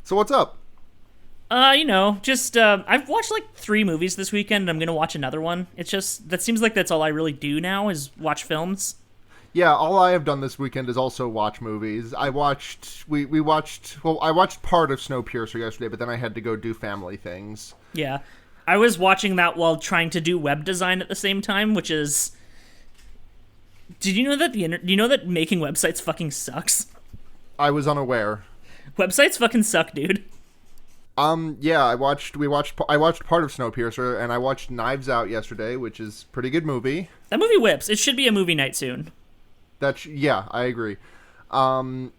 So what's up? I've watched like 3 movies this weekend, and I'm gonna watch another one. It's just, that seems like that's all I really do now, is watch films. Yeah, all I have done this weekend is also watch movies. I watched I watched part of Snowpiercer yesterday, but then I had to go do family things. Yeah. I was watching that while trying to do web design at the same time, which is... Did you know that do you know that making websites fucking sucks? I was unaware. Websites fucking suck, dude. Yeah, I watched part of Snowpiercer, and I watched Knives Out yesterday, which is a pretty good movie. That movie whips. It should be a movie night soon. Yeah, I agree. And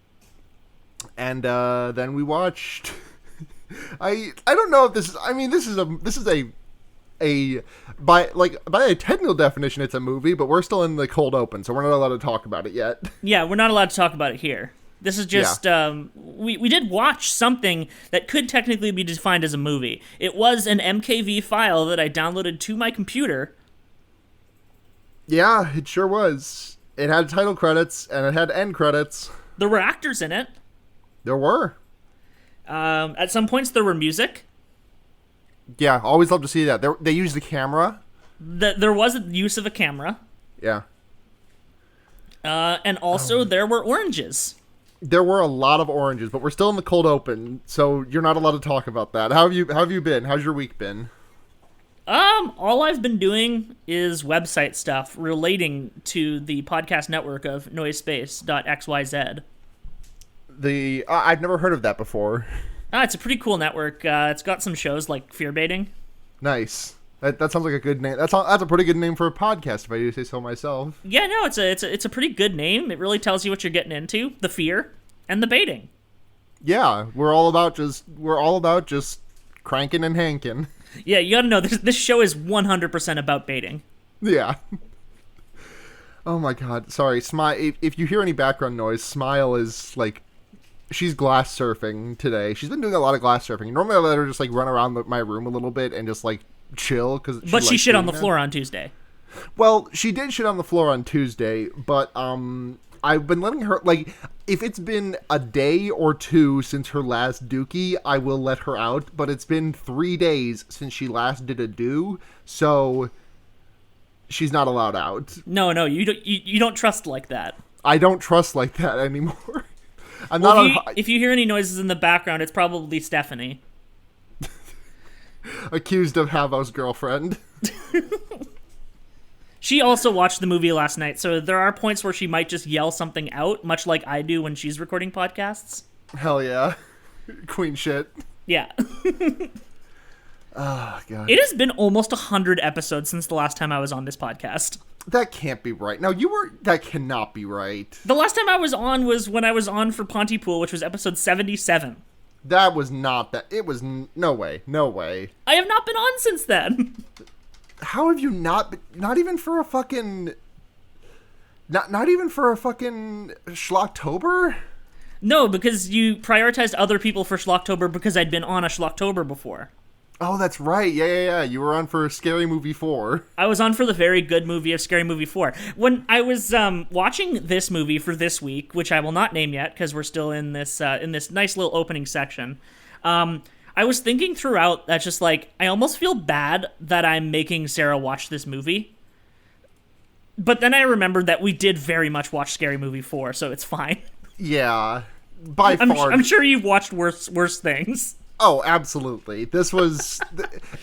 then we watched. I don't know if this is. I mean, this is a by a technical definition, it's a movie, but we're still in the cold open, so we're not allowed to talk about it yet. Yeah, we're not allowed to talk about it here. This is just, we did watch something that could technically be defined as a movie. It was an MKV file that I downloaded to my computer. Yeah, it sure was. It had title credits, and it had end credits. There were actors in it. There were. At some points, there were music. Yeah, always love to see that. They used the camera. There was a use of a camera. Yeah. And also, there were oranges. There were a lot of oranges, but we're still in the cold open, so you're not allowed to talk about that. How have you been? How's your week been? All I've been doing is website stuff relating to the podcast network of noisespace.xyz. I've never heard of that before. It's a pretty cool network. It's got some shows like Fear Baiting. Nice. That sounds like a good name. That's a pretty good name for a podcast, if I do say so myself. Yeah, no, it's a pretty good name. It really tells you what you're getting into, the fear and the baiting. Yeah, we're all about just cranking and hanking. Yeah, you gotta know this show is 100% about baiting. Yeah. Oh my god, sorry. Smile. If you hear any background noise, Smile is like, she's glass surfing today. She's been doing a lot of glass surfing. Normally I let her just like run around my room a little bit and just like chill, but she shit on the floor on Tuesday. Well, she did shit on the floor on Tuesday, but I've been letting her, like, if it's been a day or two since her last dookie, I will let her out, but it's been 3 days since she last did a do, so she's not allowed out. No, you don't trust like that. I don't trust like that anymore. If you hear any noises in the background, it's probably Stephanie. Accused of Havo's girlfriend. She also watched the movie last night, so there are points where she might just yell something out, much like I do when she's recording podcasts. Hell yeah. Queen shit. Yeah. Oh, God. It has been almost 100 episodes since the last time I was on this podcast. That can't be right. No, that cannot be right. The last time I was on was when I was on for Pontypool, which was episode 77. That was not that. It was no way. I have not been on since then. How have you not even for a fucking not even for a fucking Schlocktober? No, because you prioritized other people for Schlocktober because I'd been on a Schlocktober before. Oh, that's right. Yeah. You were on for Scary Movie 4. I was on for the very good movie of Scary Movie 4. When I was watching this movie for this week, which I will not name yet because we're still in this nice little opening section, I was thinking throughout that just like, I almost feel bad that I'm making Sarah watch this movie. But then I remembered that we did very much watch Scary Movie 4, so it's fine. Yeah, by far. I'm sure you've watched worse things. Oh, absolutely. This was...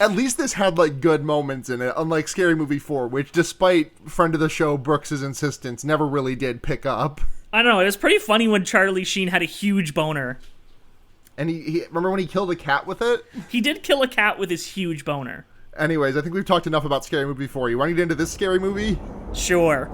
at least this had, like, good moments in it, unlike Scary Movie 4, which, despite friend of the show Brooks's insistence, never really did pick up. I don't know, it was pretty funny when Charlie Sheen had a huge boner. And he remember when he killed a cat with it? He did kill a cat with his huge boner. Anyways, I think we've talked enough about Scary Movie 4. You want to get into this scary movie? Sure.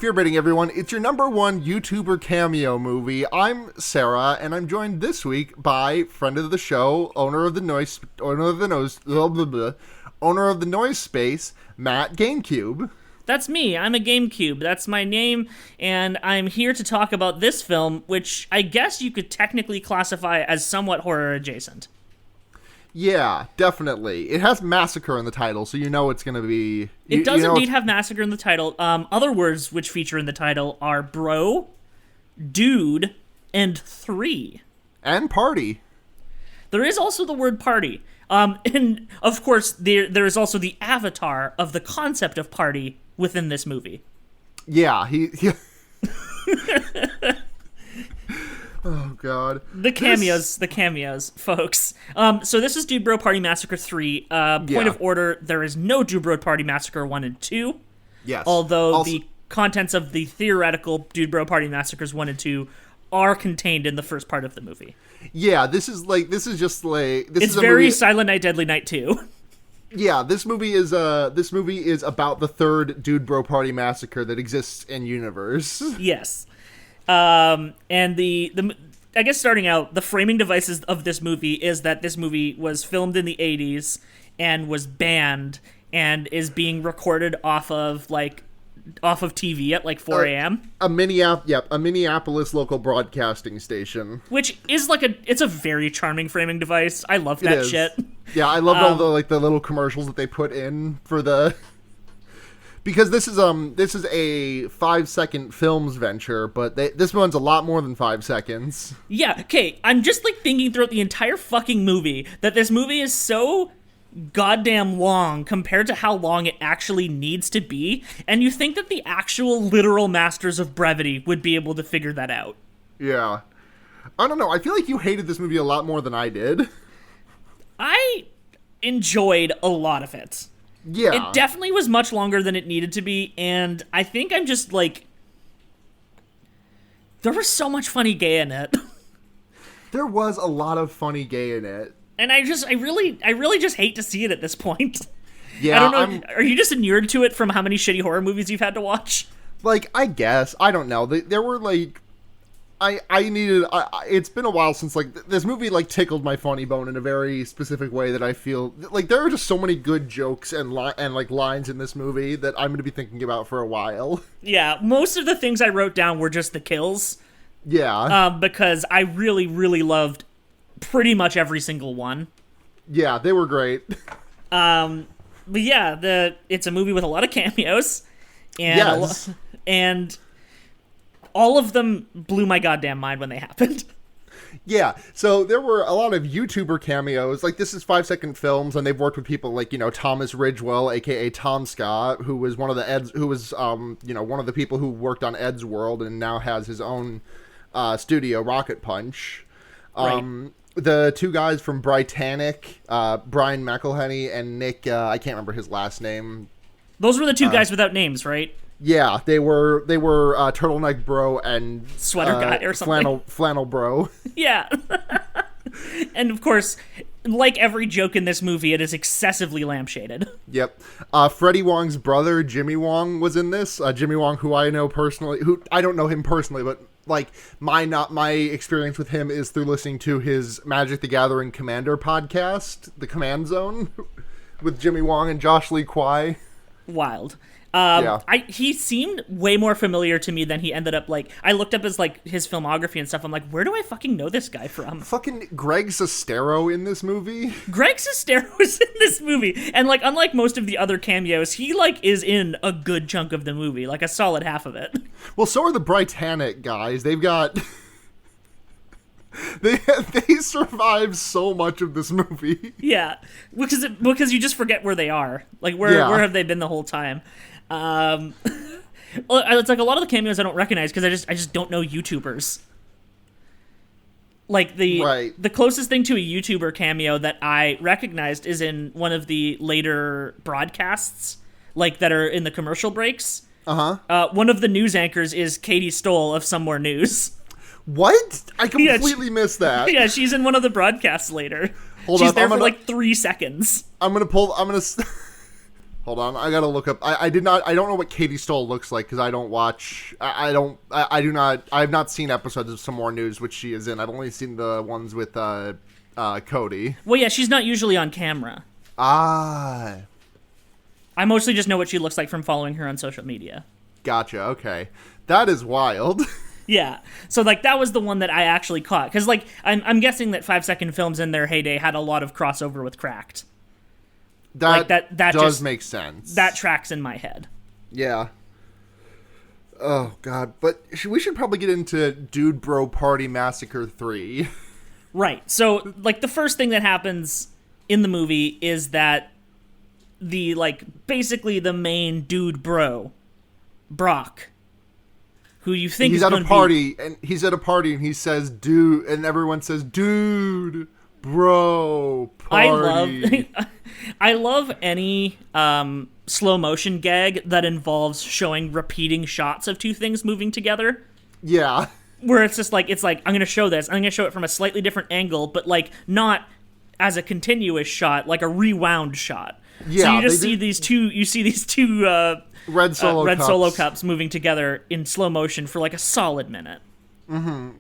Fear Baiting, everyone. It's your number one YouTuber cameo movie. I'm Sara, and I'm joined this week by friend of the show, owner of the noise space, Matt GameCube. That's me. I'm a GameCube. That's my name, and I'm here to talk about this film, which I guess you could technically classify as somewhat horror adjacent. Yeah, definitely. It has Massacre in the title, so you know it's going to be... It does indeed have Massacre in the title. Other words which feature in the title are bro, dude, and 3. And party. There is also the word party. And, of course, there is also the avatar of the concept of party within this movie. Yeah, he Oh, God. The cameos, folks. So this is Dude Bro Party Massacre 3. Point of order, there is no Dude Bro Party Massacre 1 and 2. Yes. Although the contents of the theoretical Dude Bro Party Massacres 1 and 2 are contained in the first part of the movie. Yeah, this is very Silent Night, Deadly Night 2. Yeah, this movie is about the third Dude Bro Party Massacre that exists in universe. Yes. And I guess starting out, the framing devices of this movie is that this movie was filmed in the 80s and was banned and is being recorded off of TV at like 4 a.m. A Minneapolis local broadcasting station. Which is it's a very charming framing device. I love that shit. Yeah, I love all the little commercials that they put in for the... Because this is a 5-second films venture, but this one's a lot more than 5 seconds. Yeah, okay, I'm just thinking throughout the entire fucking movie that this movie is so goddamn long compared to how long it actually needs to be, and you think that the actual literal masters of brevity would be able to figure that out. Yeah. I don't know, I feel like you hated this movie a lot more than I did. I enjoyed a lot of it. Yeah. It definitely was much longer than it needed to be, and I think I'm just there was so much funny gay in it. There was a lot of funny gay in it. And I really just hate to see it at this point. Yeah. I don't know, are you just inured to it from how many shitty horror movies you've had to watch? I guess. I don't know. There were it's been a while since this movie tickled my funny bone in a very specific way that I feel there are just so many good jokes and lines in this movie that I'm going to be thinking about for a while. Yeah, most of the things I wrote down were just the kills. Yeah. Because I really, really loved pretty much every single one. Yeah, they were great. But yeah, it's a movie with a lot of cameos, and yes. And all of them blew my goddamn mind when they happened. Yeah, so there were a lot of YouTuber cameos. This is 5-second films, and they've worked with people Thomas Ridgewell, aka Tom Scott, who was one of the people who worked on Ed's World and now has his own studio, Rocket Punch. Right. The two guys from Britannic, Brian McElhenney and Nick, I can't remember his last name. Those were the two guys without names, right? Yeah, they were Turtleneck Bro and Sweater Guy or something. Flannel Bro. Yeah. And of course, like every joke in this movie, it is excessively lampshaded. Yep. Freddie Wong's brother, Jimmy Wong, was in this. Jimmy Wong, who I know personally, who I don't know him personally, but my experience with him is through listening to his Magic the Gathering Commander podcast, The Command Zone, with Jimmy Wong and Josh Lee Kwai. Wild. Yeah. He seemed way more familiar to me than he ended up I looked up his his filmography and stuff. I'm where do I fucking know this guy from? Fucking Greg Sestero in this movie. Greg Sestero is in this movie, and unlike most of the other cameos, he is in a good chunk of the movie, a solid half of it. Well, so are the Britannic guys. They've got they survive so much of this movie. Yeah, because you just forget where they are. Where have they been the whole time? It's a lot of the cameos I don't recognize because I just don't know YouTubers. The closest thing to a YouTuber cameo that I recognized is in one of the later broadcasts, that are in the commercial breaks. One of the news anchors is Katie Stoll of Some More News. What? I completely missed that. Yeah, she's in one of the broadcasts later. Hold she's up, there for 3 seconds. Hold Hold on, I gotta look up. I don't know what Katie Stoll looks like because I don't watch. I do not. I have not seen episodes of Some More News, which she is in. I've only seen the ones with Cody. Well, yeah, she's not usually on camera. Ah, I mostly just know what she looks like from following her on social media. gotcha. Okay, that is wild. Yeah, so like that was the one that I actually caught because like I'm guessing that 5-second films in their heyday had a lot of crossover with Cracked. That does just make sense. That tracks in my head. Yeah. Oh god, but we should probably get into Dude Bro Party Massacre 3. Right. So like the first thing that happens in the movie is that the like basically the main dude bro, Brock, who you think he's is at a gonna party and he says dude and everyone says dude bro party. I love any slow motion gag that involves showing repeating shots of two things moving together. Yeah. Where it's just like I'm gonna show this. I'm gonna show it from a slightly different angle, but like not as a continuous shot, like a rewound shot. Yeah. So you just see these two red solo cups moving together in slow motion for like a solid minute. Mm-hmm.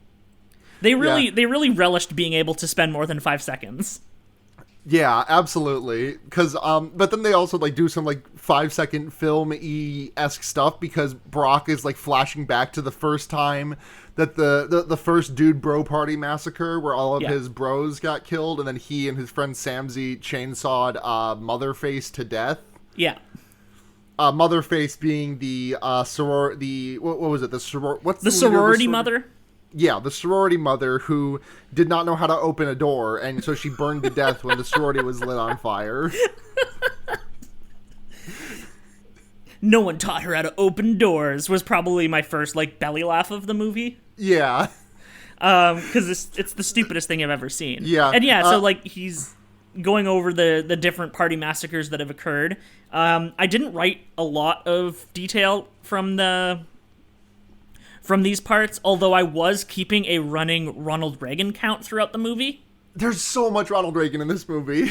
They really relished being able to spend more than 5 seconds. Yeah, absolutely. Because but then they also like do some like 5-second film-y-esque stuff because Brock is like flashing back to the first time that the first Dude Bro Party massacre where all of his bros got killed and then he and his friend Samsy chainsawed Motherface to death. Yeah. Motherface being the what was it? What's the sorority mother? Yeah, the sorority mother who did not know how to open a door, and so she burned to death when the sorority was lit on fire. No one taught her how to open doors was probably my first like belly laugh of the movie. Yeah. Because it's the stupidest thing I've ever seen. Yeah. And yeah, so like he's going over the different party massacres that have occurred. I didn't write a lot of detail from these parts, although I was keeping a running Ronald Reagan count throughout the movie. There's so much Ronald Reagan in this movie.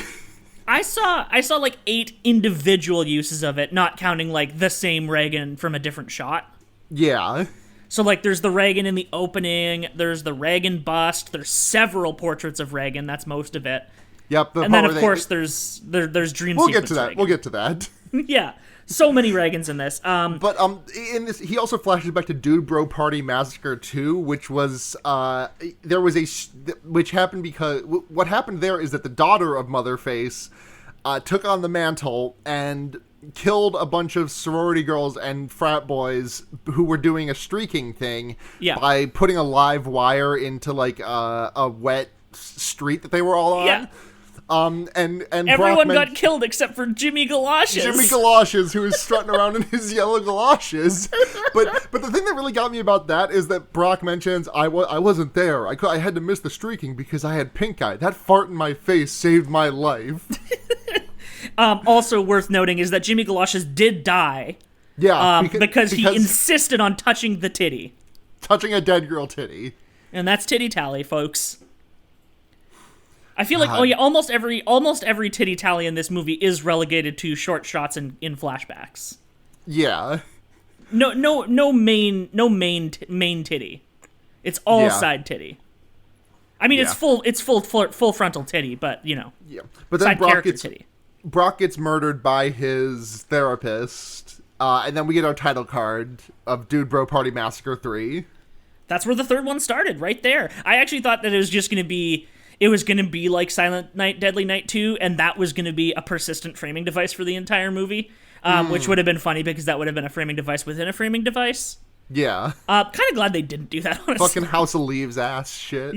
I saw like 8 individual uses of it, not counting like the same Reagan from a different shot. Yeah. So like there's the Reagan in the opening, there's the Reagan bust, there's several portraits of Reagan, that's most of it. Yep. And then of course there's dream We'll sequence get to that. Reagan. We'll get to that. Yeah. So many Reagans in this. But in this, he also flashes back to Dude Bro Party Massacre 2, which was which happened because what happened there is that the daughter of Motherface took on the mantle and killed a bunch of sorority girls and frat boys who were doing a streaking thing by putting a live wire into like a wet street that they were all on. Yeah. And everyone got killed except for Jimmy Galoshes. Jimmy Galoshes, who is strutting around in his yellow galoshes. But the thing that really got me about that is that Brock mentions, I wasn't there. I had to miss the streaking because I had pink eye. That fart in my face saved my life. Also worth noting is that Jimmy Galoshes did die. Yeah. Because he insisted on touching the titty. Touching a dead girl titty. And that's titty tally, folks. I feel like almost every titty tally in this movie is relegated to short shots in flashbacks. Yeah. No main titty. It's all side titty. I mean, it's full frontal titty, but you know. Yeah. But then titty. Brock gets murdered by his therapist, and then we get our title card of Dude Bro Party Massacre 3. That's where the third one started, right there. I actually thought that it was just going to be. It was going to be like Silent Night, Deadly Night 2, and that was going to be a persistent framing device for the entire movie, which would have been funny because that would have been a framing device within a framing device. Yeah. Kind of glad they didn't do that, honestly. Fucking House of Leaves ass shit.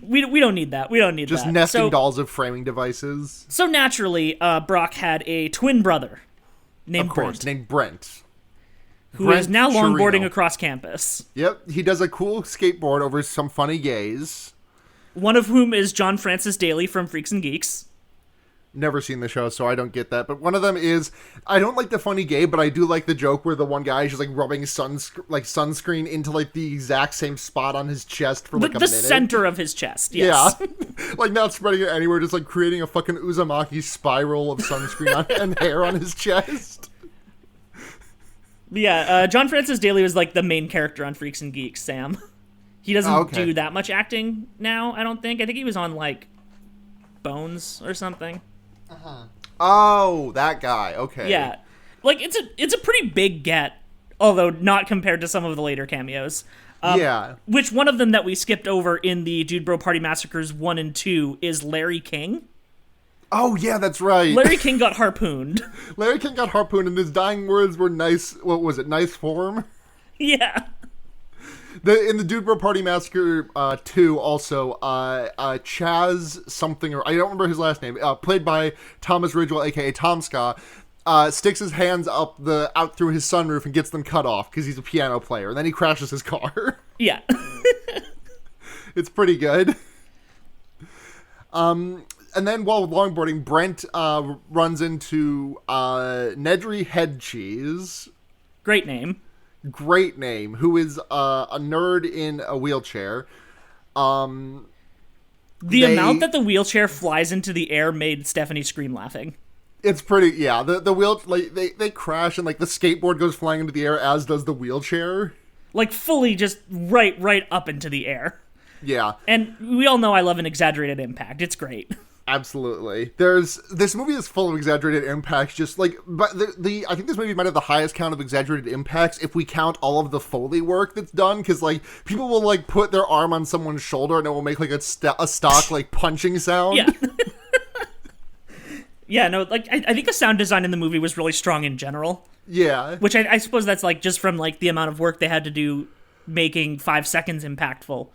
We don't need that. We don't need just that. Just nesting dolls of framing devices. So naturally, Brock had a twin brother named Brent. Who is now longboarding across campus. Yep, he does a cool skateboard over some funny gays. One of whom is John Francis Daly from Freaks and Geeks. Never seen the show, so I don't get that. But one of them is, I don't like the funny gay, but I do like the joke where the one guy is just like rubbing sunscreen into like the exact same spot on his chest for like a minute. The center of his chest, yes. Yeah. Like not spreading it anywhere, just like creating a fucking Uzumaki spiral of sunscreen and hair on his chest. Yeah, John Francis Daly was like the main character on Freaks and Geeks, Sam. He doesn't do that much acting now, I don't think. I think he was on like Bones or something. Oh, that guy. Okay. Yeah. Like it's a pretty big get, although not compared to some of the later cameos. Yeah. Which one of them that we skipped over in the Dude Bro Party Massacres 1 and 2 is Larry King. Oh, yeah, that's right. Larry King got harpooned. Larry King got harpooned, and his dying words were nice. What was it? Nice form? Yeah. In the Dude Bro Party Massacre 2, also, Chaz something, or I don't remember his last name, played by Thomas Ridgewell, aka Tom Ska, sticks his hands out through his sunroof and gets them cut off because he's a piano player. And then he crashes his car. Yeah. It's pretty good. And then while longboarding, Brent runs into Nedry Headcheese. Great name. Who is a nerd in a wheelchair. The amount that the wheelchair flies into the air made Stephanie scream laughing. It's pretty, yeah. The wheel, like they crash and like the skateboard goes flying into the air, as does the wheelchair. Like fully just right up into the air. Yeah. And we all know I love an exaggerated impact. It's great. Absolutely. This movie is full of exaggerated impacts, just like, but I think this movie might have the highest count of exaggerated impacts if we count all of the Foley work that's done, because like people will like put their arm on someone's shoulder and it will make like a stock like punching sound. Yeah. Yeah, no, like I think the sound design in the movie was really strong in general. Yeah. Which I suppose that's like just from like the amount of work they had to do making 5 seconds impacttul.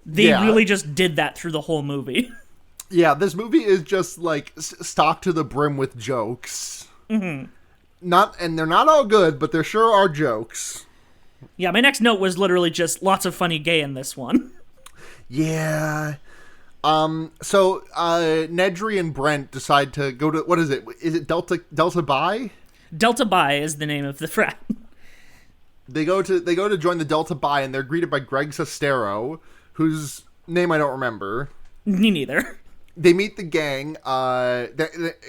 They really just did that through the whole movie. Yeah, this movie is just like stocked to the brim with jokes. Mm-hmm. And they're not all good, but there sure are jokes. Yeah, my next note was literally just lots of funny gay in this one. Yeah. So Nedry and Brent decide to go to, what is it? Is it Delta Bi? Delta Bi is the name of the frat. They go to join the Delta Bi, and they're greeted by Greg Sestero, whose name I don't remember. Me neither. They meet the gang,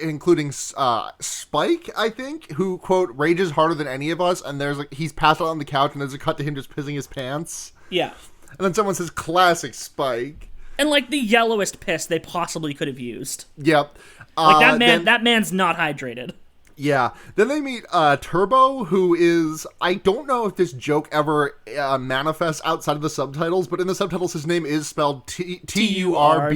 including Spike, I think, who, quote, rages harder than any of us, and there's like, he's passed out on the couch, and there's a cut to him just pissing his pants. Yeah. And then someone says, classic Spike. And like the yellowest piss they possibly could have used. Yep. Like that man's not hydrated. Yeah. Then they meet Turbo, who is, I don't know if this joke ever manifests outside of the subtitles, but in the subtitles his name is spelled Turbeaux.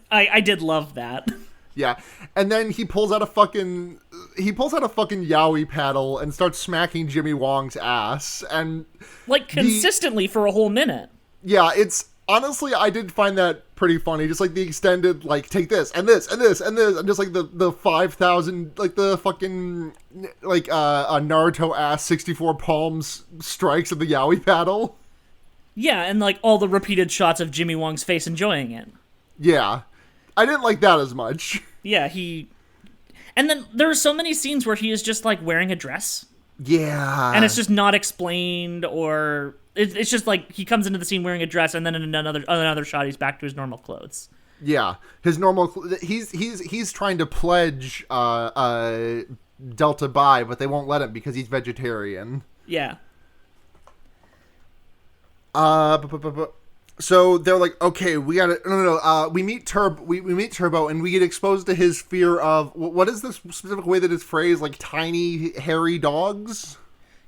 I did love that. Yeah. And then he pulls out a fucking yaoi paddle and starts smacking Jimmy Wong's ass, and like consistently for a whole minute. Yeah, it's honestly, I did find that pretty funny. Just like the extended, like, take this and this and this and this, and just like the 5,000, like the fucking, like a Naruto ass 64 palms strikes of the yaoi paddle. Yeah, and like all the repeated shots of Jimmy Wong's face enjoying it. Yeah, I didn't like that as much. Yeah, and then there are so many scenes where he is just like wearing a dress. Yeah, and it's just not explained, or it's just like he comes into the scene wearing a dress, and then in another shot he's back to his normal clothes. Yeah, his normal. He's trying to pledge Delta Bi, but they won't let him because he's vegetarian. Yeah. So they're like, okay, we gotta we meet Turbo, and we get exposed to his fear of, what is this specific way that it's phrased, like tiny hairy dogs?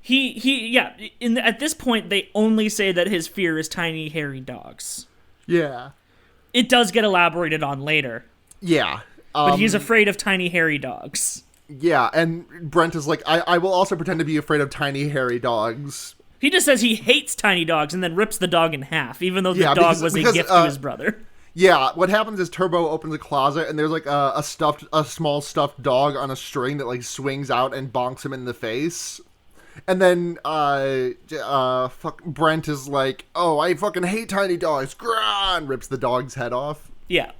At this point they only say that his fear is tiny hairy dogs. Yeah. It does get elaborated on later. Yeah. But he's afraid of tiny hairy dogs. Yeah, and Brent is like, I will also pretend to be afraid of tiny hairy dogs. He just says he hates tiny dogs and then rips the dog in half, even though the dog was a gift to his brother. Yeah, what happens is Turbo opens a closet, and there's like a small stuffed dog on a string that like swings out and bonks him in the face. And then Brent is like, oh, I fucking hate tiny dogs, Grah! And rips the dog's head off. Yeah.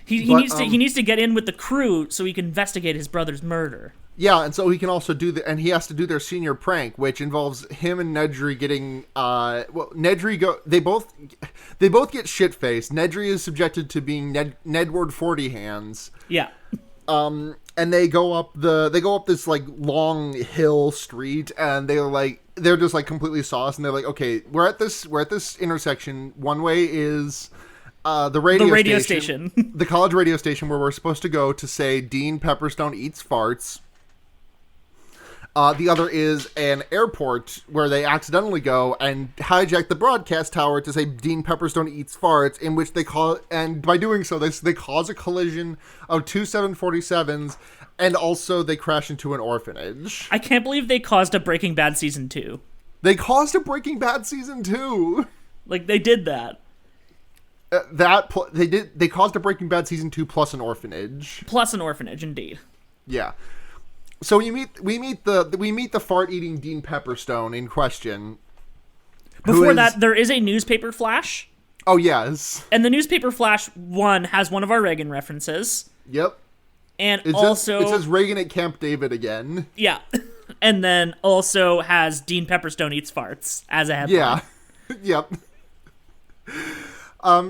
He needs to get in with the crew so he can investigate his brother's murder. Yeah, and so he can also and he has to do their senior prank, which involves him and Nedry getting, they both get shit-faced. Nedry is subjected to being Nedward 40 hands. Yeah. And they go up this, like, long hill street, and they're just, like, completely sauced, and they're like, okay, we're at this intersection. One way is, the radio station. The college radio station where we're supposed to go to say Dean Pepperstone eats farts. The other is an airport where they accidentally go and hijack the broadcast tower to say Dean Pepperstone eats farts, in which and by doing so, they cause a collision of two 747s, and also they crash into an orphanage. I can't believe they caused a Breaking Bad season 2. They caused a Breaking Bad season 2. Like, they did that. They caused a Breaking Bad season 2 plus an orphanage. Plus an orphanage, indeed. Yeah. So we meet the fart eating Dean Pepperstone in question. Before that, there is a newspaper flash. Oh yes. And the newspaper flash has one of our Reagan references. Yep. And it says Reagan at Camp David again. Yeah. And then also has Dean Pepperstone eats farts as a headline. Yeah. Yep.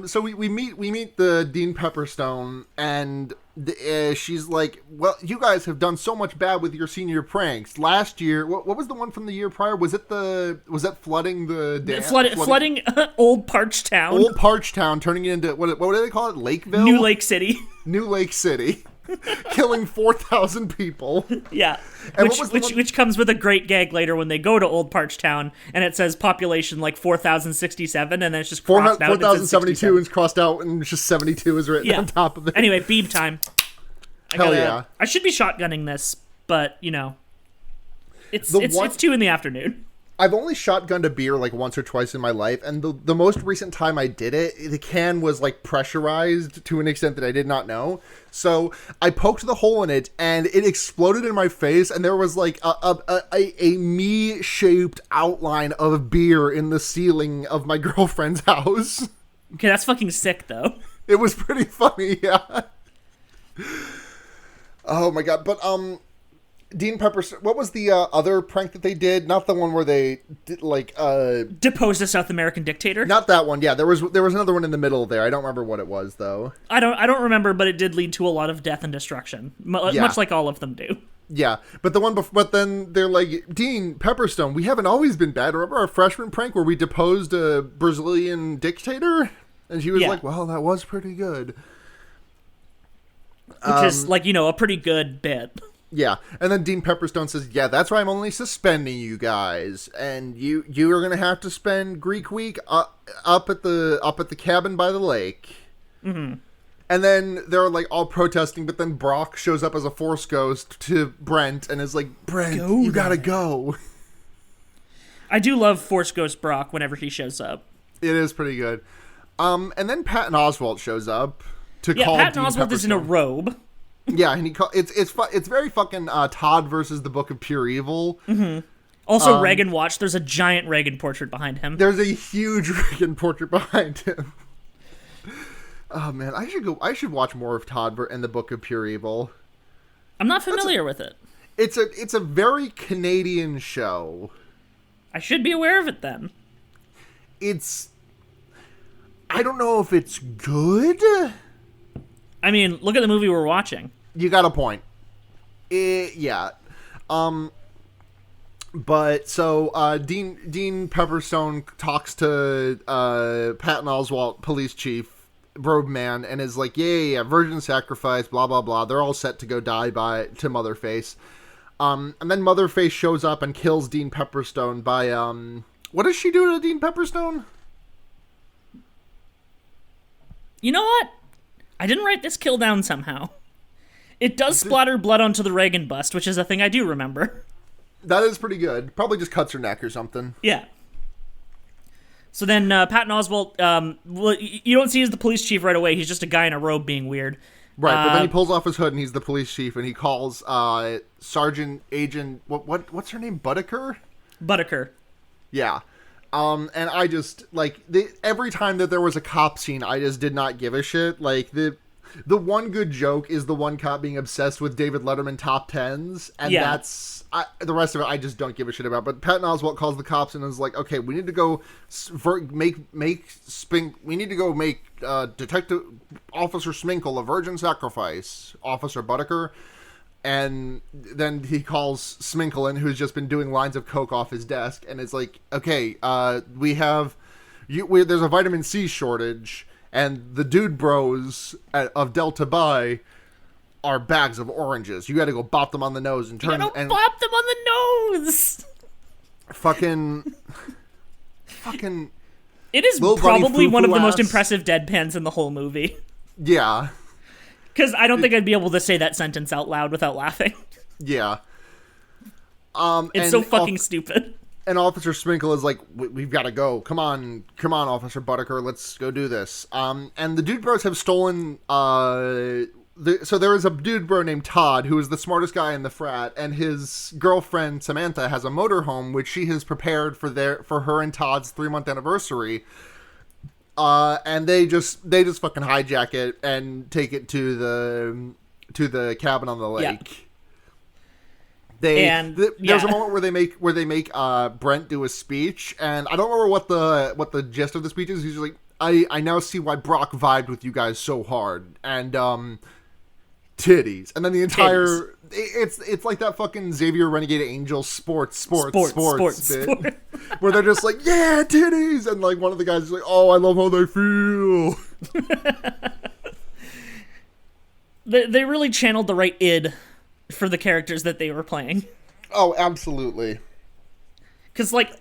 So we meet the Dean Pepperstone, and she's like, well, you guys have done so much bad with your senior pranks. Last year, what was the one from the year prior? Was that flooding the dam? Flooding Old Parch Town. Old Parch Town, turning it into, what do they call it? Lakeville? New Lake City. New Lake City. Killing 4,000 people. Yeah. And which comes with a great gag later when they go to Old Parch Town and it says population like 4,067 and then it's just crossed out. 4,072 and it's crossed out and just 72 is written on top of it. Anyway, beeb time. Hell yeah. I should be shotgunning this, but it's 2 in the afternoon. I've only shotgunned a beer like once or twice in my life, and the most recent time I did it, the can was like pressurized to an extent that I did not know. So I poked the hole in it, and it exploded in my face, and there was like a me-shaped outline of beer in the ceiling of my girlfriend's house. Okay, that's fucking sick, though. It was pretty funny, yeah. Oh my god, but Dean Pepperstone, what was the other prank that they did? Not the one where they did, like, deposed a South American dictator? Not that one, yeah. There was another one in the middle there. I don't remember what it was, though. I don't remember, but it did lead to a lot of death and destruction. Much like all of them do. Yeah, but but then they're like, Dean Pepperstone, we haven't always been bad. Remember our freshman prank where we deposed a Brazilian dictator? And she was like, well, that was pretty good. Which is, like, a pretty good bit. Yeah, and then Dean Pepperstone says, yeah, that's why I'm only suspending you guys, and you are going to have to spend Greek week up at the cabin by the lake. Mm-hmm. And then they're, like, all protesting, but then Brock shows up as a Force ghost to Brent and is like, Brent, you gotta go. I do love Force Ghost Brock whenever he shows up. It is pretty good. And then Patton Oswalt shows up to call Patton Dean Oswalt is in a robe. Yeah, and it's very fucking Todd versus the Book of Pure Evil. Mm-hmm. Also, Reagan watch. There's a giant Reagan portrait behind him. There's a huge Reagan portrait behind him. Oh man, I should watch more of Todd and the Book of Pure Evil. I'm not familiar with it. It's a very Canadian show. I should be aware of it then. I don't know if it's good. I mean, look at the movie we're watching. You got a point. Yeah. But so Dean Pepperstone talks to Patton Oswalt, police chief, robe man, and is like, yeah, virgin sacrifice, blah blah blah. They're all set to go die to Motherface. And then Motherface shows up and kills Dean Pepperstone by what does she do to Dean Pepperstone? You know what? I didn't write this kill down somehow. It does splatter blood onto the Reagan bust, which is a thing I do remember. That is pretty good. Probably just cuts her neck or something. Yeah. So then Patton Oswalt, you don't see as the police chief right away. He's just a guy in a robe being weird. Right, but then he pulls off his hood and he's the police chief, and he calls Sergeant Agent what's her name? Buttaker? Buttaker. Yeah. And I just, like, every time that there was a cop scene, I just did not give a shit. Like, The one good joke is the one cop being obsessed with David Letterman top tens, and that's the rest of it I just don't give a shit about. But Patton Oswalt calls the cops and is like, "Okay, we need to go make Detective Officer Sminkle a virgin sacrifice, Officer Buttiker." And then he calls Sminkle in, who's just been doing lines of coke off his desk, and it's like, "Okay, there's a vitamin C shortage." And the dude bros of Delta Bi are bags of oranges. You got to go bop them on the nose and turn. Bop them on the nose. Fucking. It is probably one of the most impressive deadpans in the whole movie. Yeah. Because I don't think I'd be able to say that sentence out loud without laughing. Yeah. It's so fucking stupid. And Officer Sminkle is like, "We've got to go. Come on, Officer Buttiker, let's go do this." And the dude bros have stolen. So there is a dude bro named Todd who is the smartest guy in the frat, and his girlfriend Samantha has a motorhome which she has prepared for her and Todd's 3-month anniversary. And they just fucking hijack it and take it to the cabin on the lake. Yeah. There's a moment where they make Brent do a speech, and I don't remember what the gist of the speech is. He's like, I now see why Brock vibed with you guys so hard, and titties, and then the entire it's like that fucking Xavier Renegade Angel sports bit, where they're just like, yeah, titties, and like one of the guys is like, oh, I love how they feel. They really channeled the right id for the characters that they were playing. Oh, absolutely. Because, like,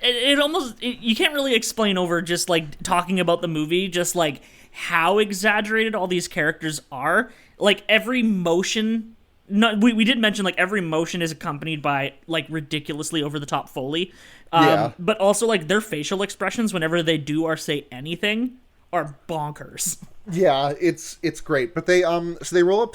you can't really explain over just, like, talking about the movie, just, like, how exaggerated all these characters are. Like, every motion... we did mention, like, every motion is accompanied by, like, ridiculously over-the-top Foley. But also, like, their facial expressions whenever they do or say anything are bonkers. Yeah, it's great. But they roll up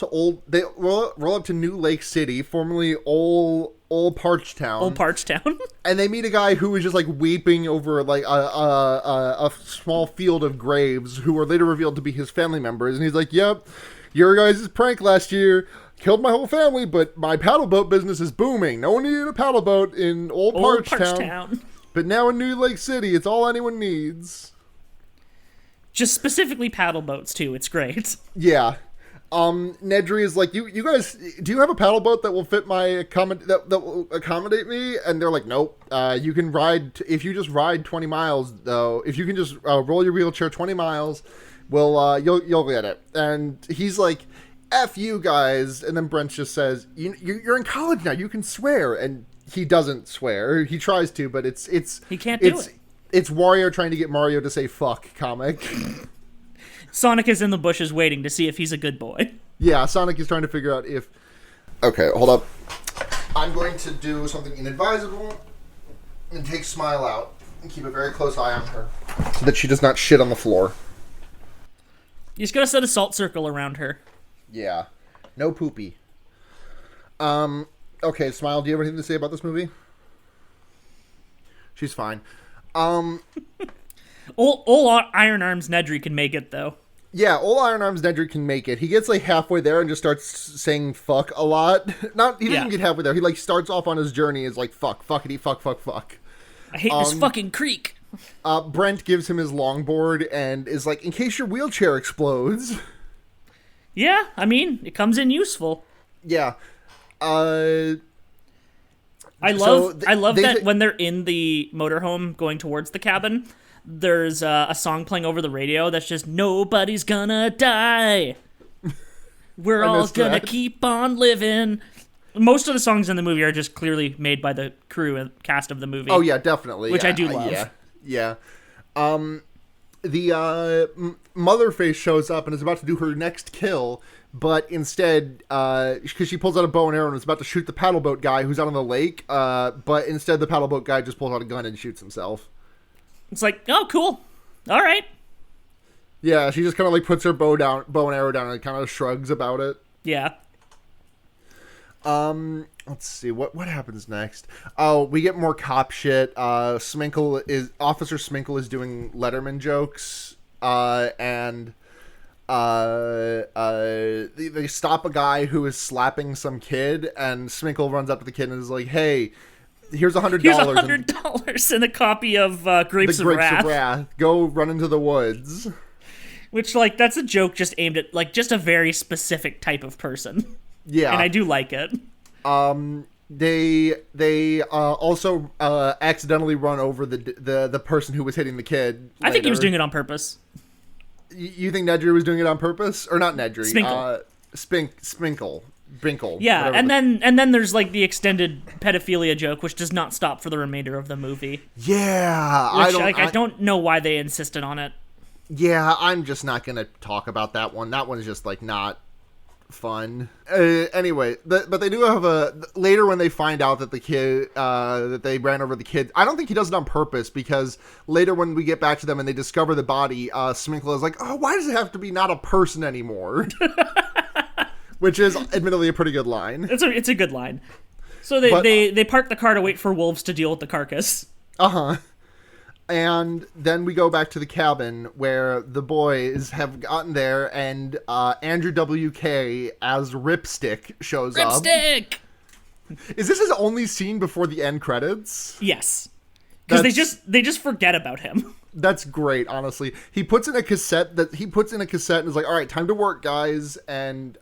to New Lake City, formerly Old Parchtown. Old Parchtown. And they meet a guy who is just like weeping over like a small field of graves, who are later revealed to be his family members. And he's like, "Yep, your guys' prank last year killed my whole family, but my paddle boat business is booming. No one needed a paddle boat in Old Parchtown. But now in New Lake City, it's all anyone needs." Just specifically paddle boats, too. It's great. Yeah. Nedry is like, you guys, do you have a paddle boat that will fit my that will accommodate me? And they're like, nope. You can ride, if you just ride 20 miles, though, if you can just roll your wheelchair 20 miles, you'll get it. And he's like, F you guys. And then Brent just says, you're in college now. You can swear. And he doesn't swear. He tries to, but he can't do it. It's Wario trying to get Mario to say fuck comic. Sonic is in the bushes waiting to see if he's a good boy. Yeah, Sonic is trying to figure out if... Okay, hold up. I'm going to do something inadvisable and take Smile out and keep a very close eye on her so that she does not shit on the floor. You just gotta set a salt circle around her. Yeah. No poopy. Okay, Smile, do you have anything to say about this movie? She's fine. Old Iron Arms Nedry can make it, though. Yeah, old Iron Arms Nedry can make it. He gets like halfway there and just starts saying fuck a lot. He doesn't get halfway there. He like starts off on his journey as like fuck, fuckity, fuck. I hate this fucking creek. Brent gives him his longboard and is like, in case your wheelchair explodes. Yeah, I mean, it comes in useful. Yeah. I love that when they're in the motorhome going towards the cabin, there's a song playing over the radio that's just, nobody's gonna die. We're all gonna keep on living. Most of the songs in the movie are just clearly made by the crew and cast of the movie. Oh, yeah, definitely. Which I do love. Yeah. The Motherface shows up and is about to do her next kill, but instead, because she pulls out a bow and arrow and is about to shoot the paddle boat guy who's out on the lake, but instead the paddle boat guy just pulls out a gun and shoots himself. It's like, oh, cool. All right. Yeah, she just kind of like puts her bow and arrow down and kind of shrugs about it. Yeah. Let's see what happens next. Oh, we get more cop shit. Officer Sminkle is doing Letterman jokes, and they stop a guy who is slapping some kid, and Sminkle runs up to the kid and is like, "Hey, here's $100. Here's $100 and a copy of Grapes of Wrath. Go run into the woods." Which, like, that's a joke just aimed at, like, just a very specific type of person. Yeah, and I do like it. They also accidentally run over the person who was hitting the kid. I think he was doing it on purpose. You think Nedry was doing it on purpose, or not Nedry? Spinkle. Binkle. Yeah, and then there's like the extended pedophilia joke, which does not stop for the remainder of the movie. Yeah, I don't know why they insisted on it. Yeah, I'm just not gonna talk about that one. That one's just like not fun. Anyway, but they do have later when they find out that the kid that they ran over the kid. I don't think he does it on purpose, because later when we get back to them and they discover the body, Sminkle is like, "Oh, why does it have to be not a person anymore?" Which is admittedly a pretty good line. It's a good line. So they park the car to wait for wolves to deal with the carcass. And then we go back to the cabin where the boys have gotten there, and Andrew WK as Ripstick shows up. Ripstick! Is this his only scene before the end credits? Yes. Because they just forget about him. That's great, honestly. He puts in a cassette and is like, "All right, time to work, guys." And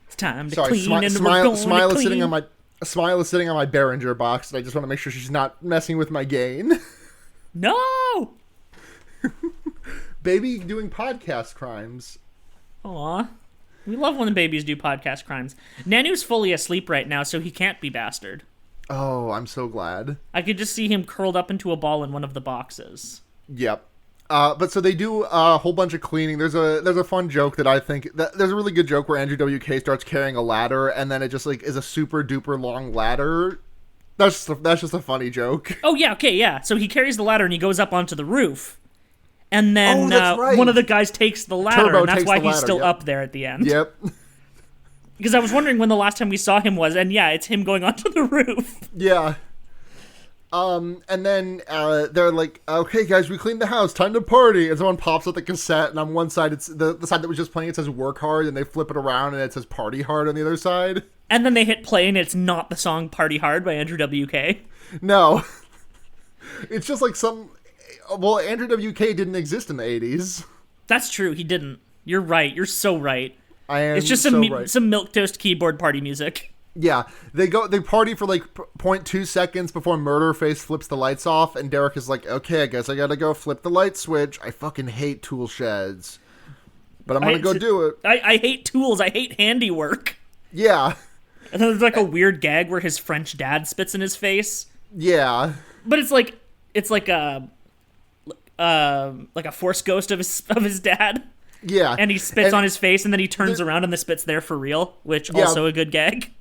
it's time to clean, and Smile is sitting on my Behringer box, and I just want to make sure she's not messing with my gain. No! Baby doing podcast crimes. Aw. We love when the babies do podcast crimes. Nanu's fully asleep right now, so he can't be bastard. Oh, I'm so glad. I could just see him curled up into a ball in one of the boxes. Yep. But so they do a whole bunch of cleaning. There's a fun joke that I think... There's a really good joke where Andrew WK starts carrying a ladder, and then it just like is a super duper long ladder. That's just a funny joke. Oh, yeah, okay, yeah. So he carries the ladder and he goes up onto the roof. And then right. One of the guys takes the ladder, Turbo and that's why he's still up there at the end. Yep. Because I was wondering when the last time we saw him was, and yeah, it's him going onto the roof. Yeah. And then they're like, "Okay, guys, we cleaned the house. Time to party." And someone pops up the cassette, and on one side, it's the side that was just playing, it says "Work Hard," and they flip it around, and it says "Party Hard" on the other side. And then they hit play, and it's not the song "Party Hard" by Andrew WK. No. It's just like well, Andrew WK didn't exist in the 80s. That's true, he didn't. You're right, you're so right. It's just some milquetoast keyboard party music. Yeah, they party for like 0.2 seconds before Murderface flips the lights off, and Derek is like, "Okay, I guess I gotta go flip the light switch. I fucking hate tool sheds, but I'm gonna go do it." I hate tools, I hate handiwork. Yeah. And then there's like a weird gag where his French dad spits in his face. Yeah. But it's like a force ghost of his dad. Yeah. And he spits on his face, and then he turns around and the spit's there for real, which also a good gag.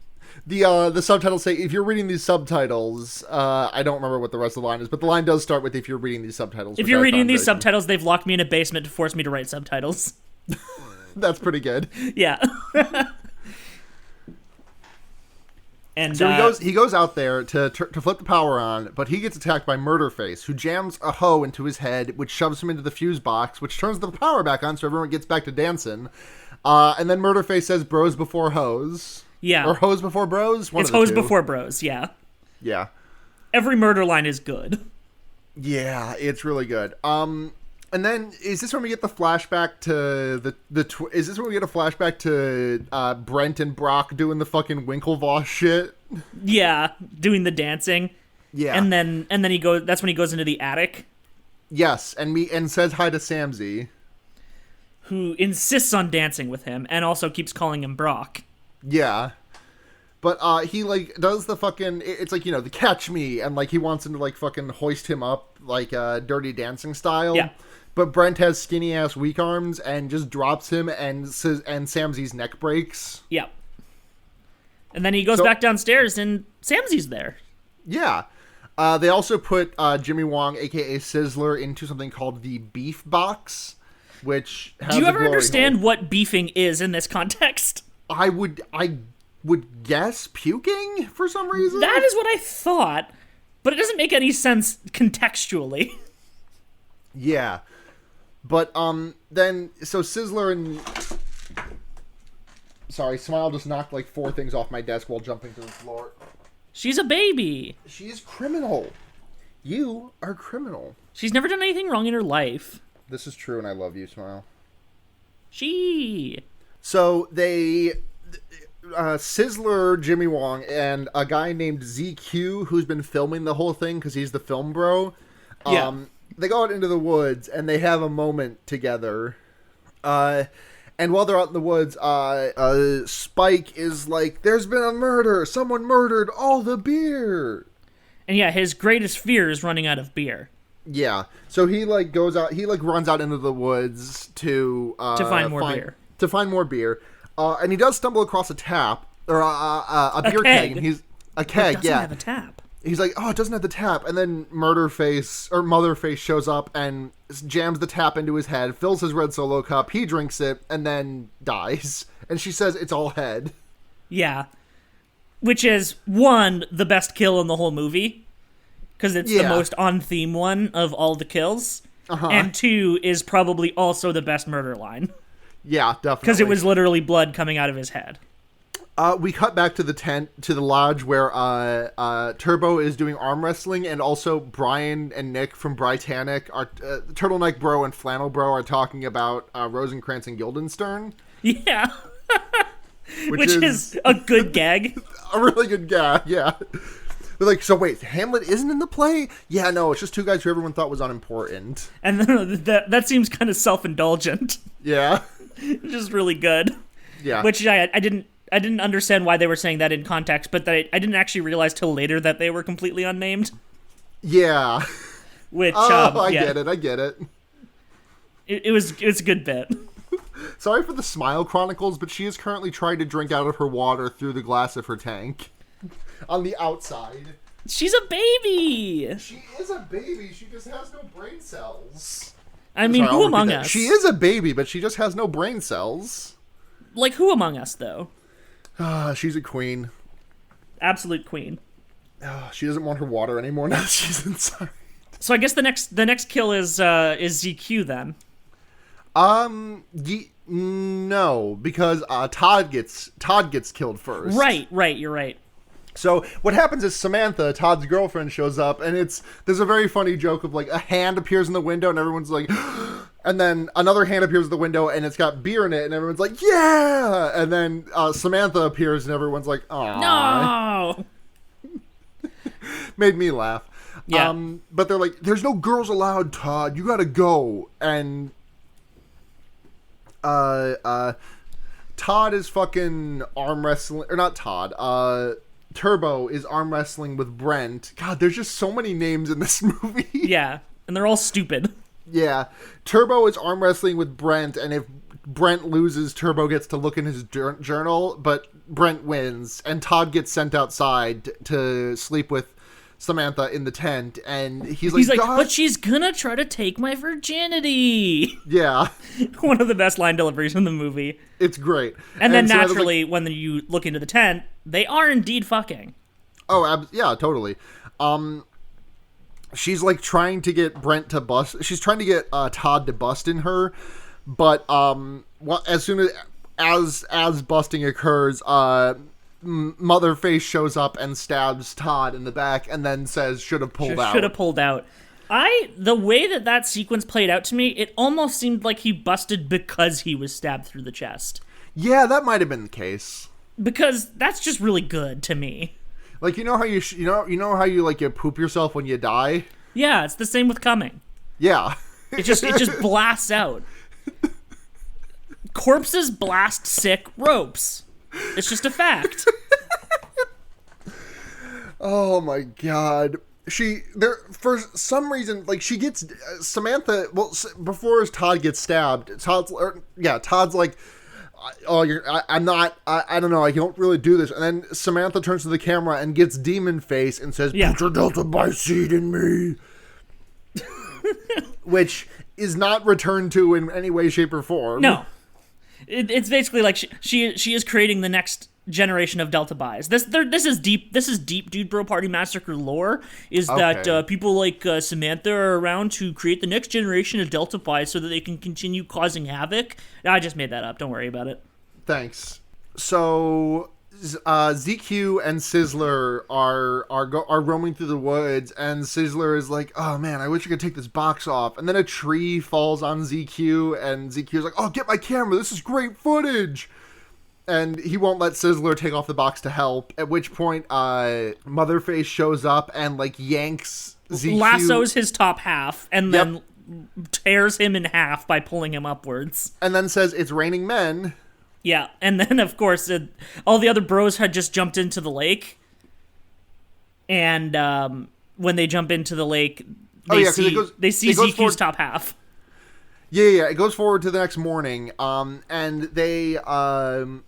The subtitles say, if you're reading these subtitles, I don't remember what the rest of the line is, but the line does start with, if you're reading these subtitles. If you're reading these subtitles, they've locked me in a basement to force me to write subtitles. That's pretty good. Yeah. And so he goes out there to flip the power on, but he gets attacked by Murderface, who jams a hoe into his head, which shoves him into the fuse box, which turns the power back on so everyone gets back to dancing. And then Murderface says, "Bros before hoes." Yeah. Or hoes before bros? It's hoes before bros, yeah. Yeah. Every murder line is good. Yeah, it's really good. And then, is this when we get the flashback to is this when we get a flashback to Brent and Brock doing the fucking Winklevoss shit? Yeah, doing the dancing. Yeah. And then he goes. That's when he goes into the attic. Yes, and says hi to Samsy, who insists on dancing with him and also keeps calling him Brock. Yeah. But he like does the fucking, it's like, the catch me, and like he wants him to like fucking hoist him up like Dirty Dancing style. Yeah. But Brent has skinny ass weak arms and just drops him, and Samsy's neck breaks. Yeah. And then he goes back downstairs and Samsy's there. Yeah. They also put Jimmy Wong, aka Sizzler, into something called the Beef Box, which has Do you ever understand what beefing is in this context? I would guess puking for some reason. That is what I thought, but it doesn't make any sense contextually. Yeah. But then so Sizzler and Smile just knocked like 4 things off my desk while jumping to the floor. She's a baby. She is criminal. You are criminal. She's never done anything wrong in her life. This is true, and I love you, Smile. So they, Sizzler, Jimmy Wong, and a guy named ZQ, who's been filming the whole thing because he's the film bro. They go out into the woods and they have a moment together. And while they're out in the woods, Spike is like, "There's been a murder. Someone murdered all the beer." And yeah, his greatest fear is running out of beer. Yeah, so he like goes out. He like runs out into the woods to find more beer. To find more beer, and he does stumble across a tap or a beer keg. And he's a keg. It doesn't have a tap. He's like, "Oh, it doesn't have the tap." And then Motherface shows up and jams the tap into his head, fills his red Solo cup. He drinks it and then dies. And she says it's all head. Yeah, which is one, the best kill in the whole movie. Because it's the most on-theme one of all the kills. And 2 is probably also the best murder line. Yeah, definitely. Because it was literally blood coming out of his head. We cut back to the tent, to the lodge, where Turbo is doing arm wrestling, and also Brian and Nick from Britannic, Turtleneck Bro and Flannel Bro, are talking about Rosencrantz and Guildenstern. Yeah. Which is a good gag. A really good gag, yeah. They're like, "So wait, Hamlet isn't in the play?" "Yeah, no, it's just 2 guys who everyone thought was unimportant." And that seems kind of self-indulgent. Yeah. Just really good. Yeah. Which I didn't understand why they were saying that in context, but that I didn't actually realize till later that they were completely unnamed. Yeah. Which, I get it. It's a good bit. Sorry for the Smile Chronicles, but she is currently trying to drink out of her water through the glass of her tank. On the outside. She's a baby! She is a baby, she just has no brain cells. I mean, who among us? She is a baby, but she just has no brain cells. Like, who among us, though? She's a queen. Absolute queen. She doesn't want her water anymore now that she's inside. So I guess the next kill is ZQ then. No, because Todd gets killed first. Right, you're right. So what happens is Samantha, Todd's girlfriend, shows up, and there's a very funny joke of like a hand appears in the window and everyone's like, and then another hand appears in the window and it's got beer in it and everyone's like, "Yeah!" And then Samantha appears and everyone's like, "Aw." No. Made me laugh. Yeah. But they're like, "There's no girls allowed, Todd. You gotta go." And Todd is fucking arm wrestling, or not Todd. Turbo is arm wrestling with Brent. God, there's just so many names in this movie. Yeah, and they're all stupid. Yeah. Turbo is arm wrestling with Brent, and if Brent loses, Turbo gets to look in his journal, but Brent wins, and Todd gets sent outside to sleep with Samantha in the tent, and he's like, "But she's gonna try to take my virginity." Yeah. One of the best line deliveries in the movie. It's great. And then naturally, when you look into the tent, they are indeed fucking. Oh, yeah, totally. She's like trying to get Brent to bust. She's trying to get Todd to bust in her, but as soon as busting occurs, Motherface shows up and stabs Todd in the back, and then says, "Should have pulled out." Should have pulled out. The way that sequence played out to me, it almost seemed like he busted because he was stabbed through the chest. Yeah, that might have been the case. Because that's just really good to me. Like, you know how you how you like you poop yourself when you die? Yeah, it's the same with coming. Yeah. It just blasts out. Corpses blast sick ropes. It's just a fact. Oh my god. For some reason, like, she gets Samantha, well, before Todd gets stabbed, Todd's like, "Oh, I'm not, I don't know, I don't really do this." And then Samantha turns to the camera and gets demon face and says, "Put your Delta Bicede in me." Which is not returned to in any way, shape, or form. No. It's basically like she is creating the next generation of Delta Buys. This is deep. This is deep Dude Bro Party Massacre lore. Is that people like Samantha are around to create the next generation of Delta Buys so that they can continue causing havoc? I just made that up. Don't worry about it. Thanks. So ZQ and Sizzler are roaming through the woods, and Sizzler is like, "Oh man, I wish I could take this box off." And then a tree falls on ZQ, and ZQ's like, "Oh, get my camera! This is great footage." And he won't let Sizzler take off the box to help. At which point, Motherface shows up and like yanks ZQ, lassos his top half, and then tears him in half by pulling him upwards. And then says, "It's raining men." Yeah, and then, of course, all the other bros had just jumped into the lake. And when they jump into the lake, they see ZQ's top half. Yeah. It goes forward to the next morning, and they go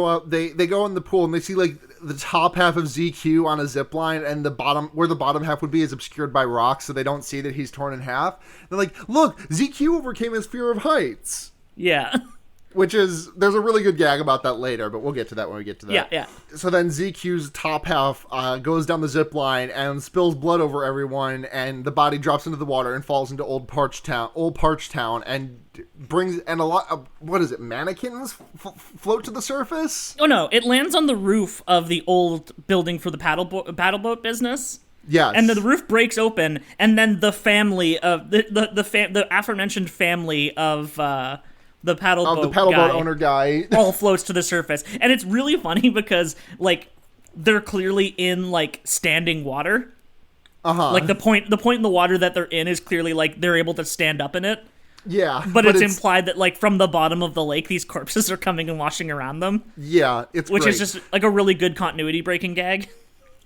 up. They go in the pool, and they see like the top half of ZQ on a zip line, and the bottom half would be is obscured by rocks, so they don't see that he's torn in half. They're like, "Look, ZQ overcame his fear of heights." Yeah. Which is, there's a really good gag about that later, but we'll get to that when we get to that. Yeah. So then ZQ's top half goes down the zip line and spills blood over everyone, and the body drops into the water and falls into Old Parch Town, and brings, and a lot of, what is it, mannequins float to the surface? Oh no, it lands on the roof of the old building for the paddle boat business. Yes. And the roof breaks open, and then the family of, the aforementioned family of, the paddle boat owner guy all floats to the surface. And it's really funny because like they're clearly in like standing water. Like the point in the water that they're in is clearly like they're able to stand up in it. Yeah. But it's implied that like from the bottom of the lake these corpses are coming and washing around them. Yeah, which is just like a really good continuity breaking gag.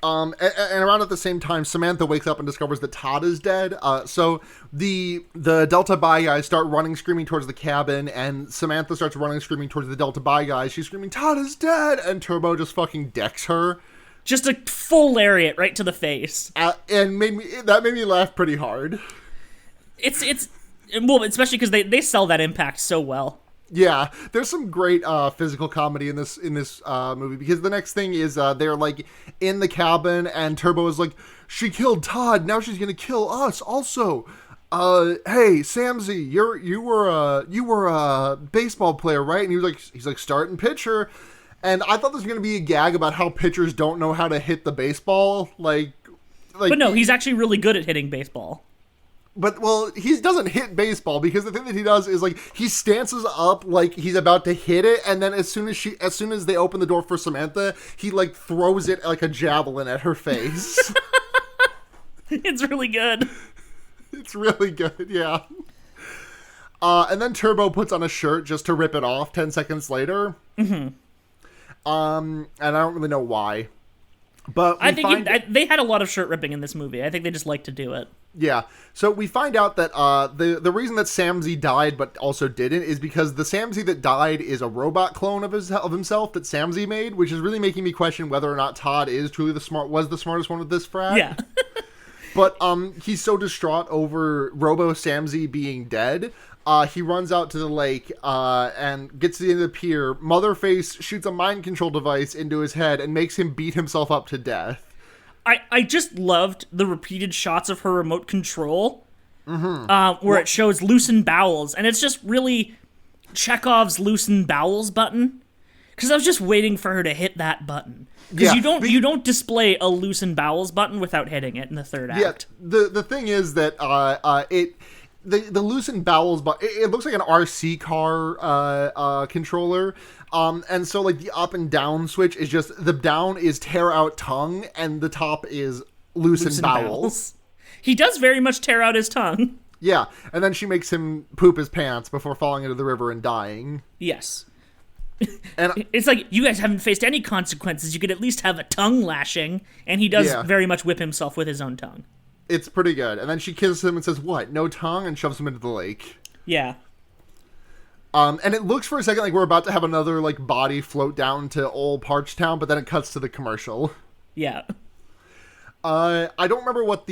And around at the same time, Samantha wakes up and discovers that Todd is dead. So the Delta Bi guys start running, screaming towards the cabin, and Samantha starts running, screaming towards the Delta Bi guys. She's screaming, "Todd is dead!" And Turbo just fucking decks her. Just a full lariat right to the face. And made me laugh pretty hard. It's well, especially because they sell that impact so well. Yeah, there's some great physical comedy in this movie, because the next thing is they're like in the cabin, and Turbo is like, "She killed Todd, now she's gonna kill us also. Hey Samzy, you were a baseball player, right?" And he's like starting pitcher, and I thought this was gonna be a gag about how pitchers don't know how to hit the baseball, like. But no, he's actually really good at hitting baseball. But, well, he doesn't hit baseball, because the thing that he does is, like, he stances up like he's about to hit it, and then as soon as they open the door for Samantha, he, like, throws it like a javelin at her face. It's really good. It's really good, yeah. And then Turbo puts on a shirt just to rip it off 10 seconds later. Mm-hmm. And I don't really know why. But I think they had a lot of shirt ripping in this movie. I think they just like to do it. Yeah. So we find out that the reason that Samzy died but also didn't is because the Samzy that died is a robot clone of himself that Samzy made, which is really making me question whether or not Todd is truly the smartest one with this frat. Yeah. But he's so distraught over Robo Samzy being dead, he runs out to the lake and gets to the end of the pier. Motherface shoots a mind control device into his head and makes him beat himself up to death. I just loved the repeated shots of her remote control, where it shows loosen bowels, and it's just really Chekhov's loosen bowels button. Because I was just waiting for her to hit that button. Because you don't display a loosen bowels button without hitting it in the third act. The thing is that the loosen bowels, but it looks like an RC car controller. And so like the up and down switch is just, the down is tear out tongue and the top is loosen bowels. He does very much tear out his tongue. Yeah, and then she makes him poop his pants before falling into the river and dying. Yes. And it's like, you guys haven't faced any consequences. You could at least have a tongue lashing. And he does very much whip himself with his own tongue. It's pretty good. And then she kisses him and says, "What? No tongue?" and shoves him into the lake. Yeah. And it looks for a second like we're about to have another like body float down to Old Parch Town, but then it cuts to the commercial. Yeah. I don't remember what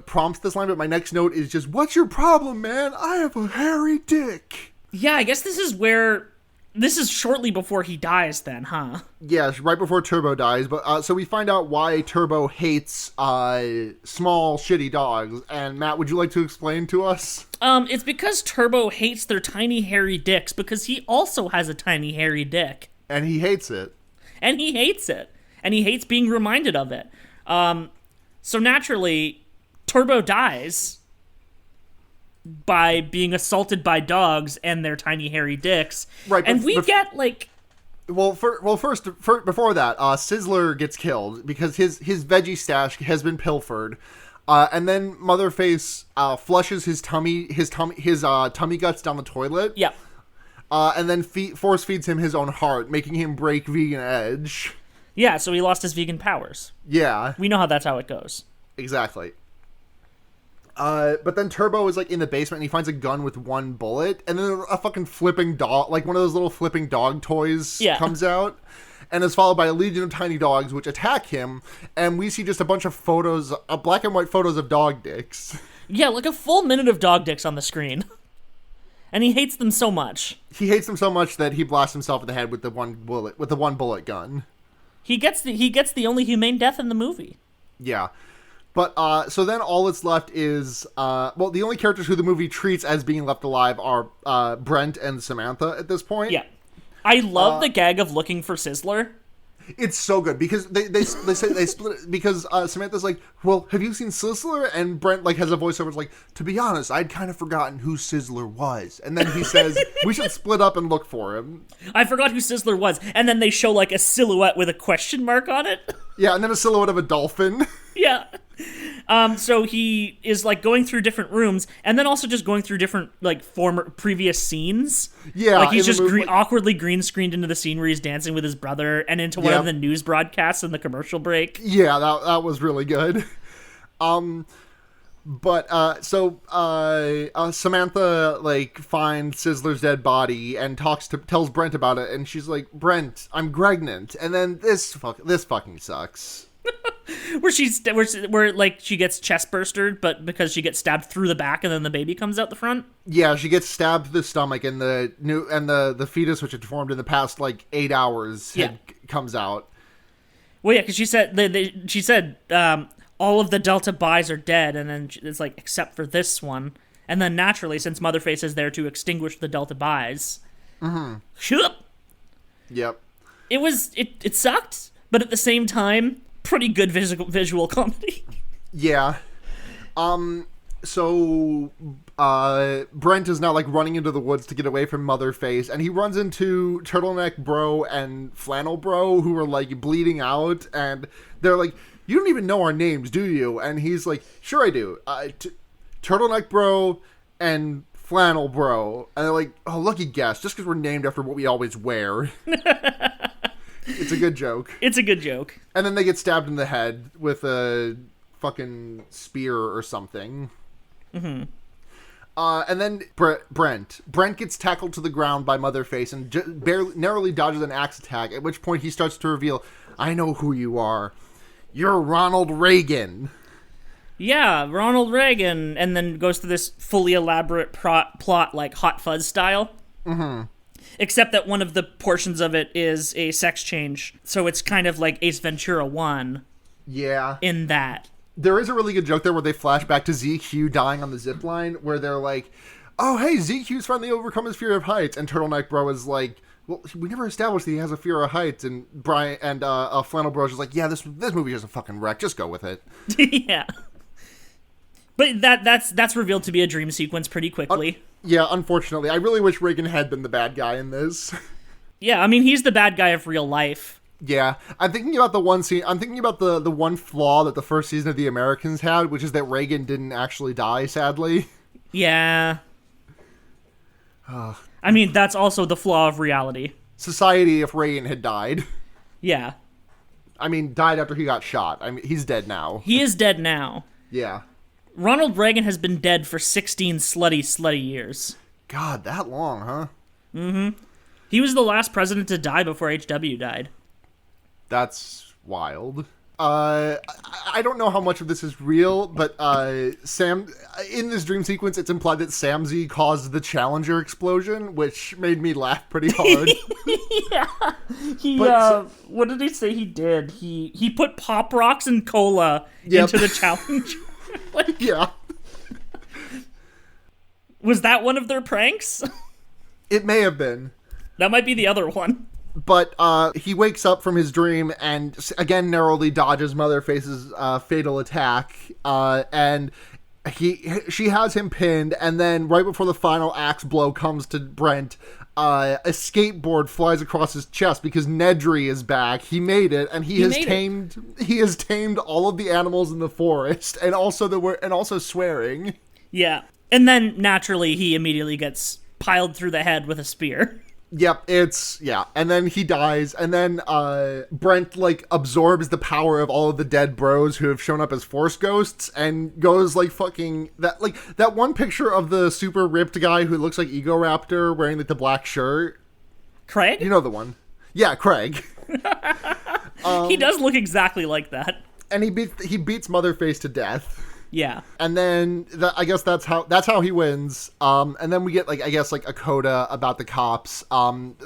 prompts this line, but my next note is just, "What's your problem, man? I have a hairy dick." Yeah, I guess this is shortly before he dies then, huh? Yeah, right before Turbo dies. But so we find out why Turbo hates small, shitty dogs. And Matt, would you like to explain to us? It's because Turbo hates their tiny hairy dicks because he also has a tiny hairy dick. And he hates it. And he hates it. And he hates being reminded of it. So naturally, Turbo dies by being assaulted by dogs and their tiny hairy dicks. Right, and we get, like... First, before that, Sizzler gets killed because his veggie stash has been pilfered. And then Motherface flushes his tummy guts down the toilet. Yeah. And then force feeds him his own heart, making him break vegan edge. Yeah, so he lost his vegan powers. Yeah. We know that's how it goes. Exactly. But then Turbo is like in the basement and he finds a gun with one bullet, and then a fucking flipping dog, like one of those little flipping dog toys, comes out, and is followed by a legion of tiny dogs which attack him, and we see just a bunch of photos, black and white photos of dog dicks. Yeah, like a full minute of dog dicks on the screen. And he hates them so much. He hates them so much that he blasts himself in the head with the one bullet gun. He gets the only humane death in the movie. Yeah. But, so then all that's left is, the only characters who the movie treats as being left alive are, Brent and Samantha at this point. Yeah. I love the gag of looking for Sizzler. It's so good because they say they split it because Samantha's like, well, have you seen Sizzler? And Brent like has a voiceover like, to be honest, I'd kind of forgotten who Sizzler was. And then he says, we should split up and look for him. I forgot who Sizzler was. And then they show like a silhouette with a question mark on it. Yeah, and then a silhouette of a dolphin. Yeah. So he is like going through different rooms and then also just going through different like previous scenes. Yeah. Like he's just awkwardly green screened into the scene where he's dancing with his brother and into one of the news broadcasts in the commercial break. Yeah, that was really good. Samantha like finds Sizzler's dead body and tells Brent about it, and she's like, Brent, I'm pregnant. And then this fucking sucks. where like she gets chest bursted, but because she gets stabbed through the back and then the baby comes out the front. Yeah, she gets stabbed through the stomach, and the fetus which had formed in the past like 8 hours comes out. Well, yeah, because she said all of the Delta Bis are dead, and then it's like except for this one, and then naturally since Motherface is there to extinguish the Delta Bis. Mm-hmm. Yep. It sucked, but at the same time, pretty good visual comedy. Yeah. So Brent is now like running into the woods to get away from Motherface, and he runs into Turtleneck Bro and Flannel Bro, who are like bleeding out, and they're like, you don't even know our names, do you? And he's like, sure I do. Turtleneck Bro and Flannel Bro. And they're like, oh, lucky guess, just because we're named after what we always wear. It's a good joke. It's a good joke. And then they get stabbed in the head with a fucking spear or something. Mm-hmm. And then Brent gets tackled to the ground by Motherface and narrowly dodges an axe attack, at which point he starts to reveal, I know who you are. You're Ronald Reagan. Yeah, Ronald Reagan. And then goes through this fully elaborate plot like Hot Fuzz style. Mm-hmm. Except that one of the portions of it is a sex change. So it's kind of like Ace Ventura 1. Yeah. In that. There is a really good joke there where they flash back to ZQ dying on the zip line, where they're like, oh, hey, ZQ's finally overcome his fear of heights. And Turtleneck Bro is like, well, we never established that he has a fear of heights. And Brian and Flannel Bro is just like, yeah, this movie is a fucking wreck. Just go with it. Yeah. But that's revealed to be a dream sequence pretty quickly. Yeah, unfortunately. I really wish Reagan had been the bad guy in this. Yeah, I mean, he's the bad guy of real life. Yeah. I'm thinking about the one scene. I'm thinking about the one flaw that the first season of The Americans had, which is that Reagan didn't actually die, sadly. Yeah. I mean, that's also the flaw of reality. Society, if Reagan had died. Yeah. I mean, died after he got shot. I mean, he's dead now. He is dead now. Yeah. Ronald Reagan has been dead for 16 slutty years. God, that long, huh? Mm-hmm. He was the last president to die before H.W. died. That's wild. I don't know how much of this is real, but Sam, in this dream sequence, it's implied that Samzy caused the Challenger explosion, which made me laugh pretty hard. Yeah. What did he say he did? He put Pop Rocks and cola into the Challenger. Yeah. Was that one of their pranks? It may have been. That might be the other one. But he wakes up from his dream and again narrowly dodges Motherface's fatal attack. And she has him pinned, and then right before the final axe blow comes to Brent, a skateboard flies across his chest because Nedry is back. He made it, and he has tamed all of the animals in the forest, and also swearing. Yeah, and then naturally he immediately gets piled through the head with a spear. Yep, and then he dies, and then Brent, absorbs the power of all of the dead bros who have shown up as Force ghosts, and goes, fucking, that one picture of the super ripped guy who looks like Ego Raptor wearing, the black shirt. Craig? You know the one. Yeah, Craig. He does look exactly like that. And he beats Motherface to death. Yeah. And then I guess that's how he wins. And then we get a coda about the cops,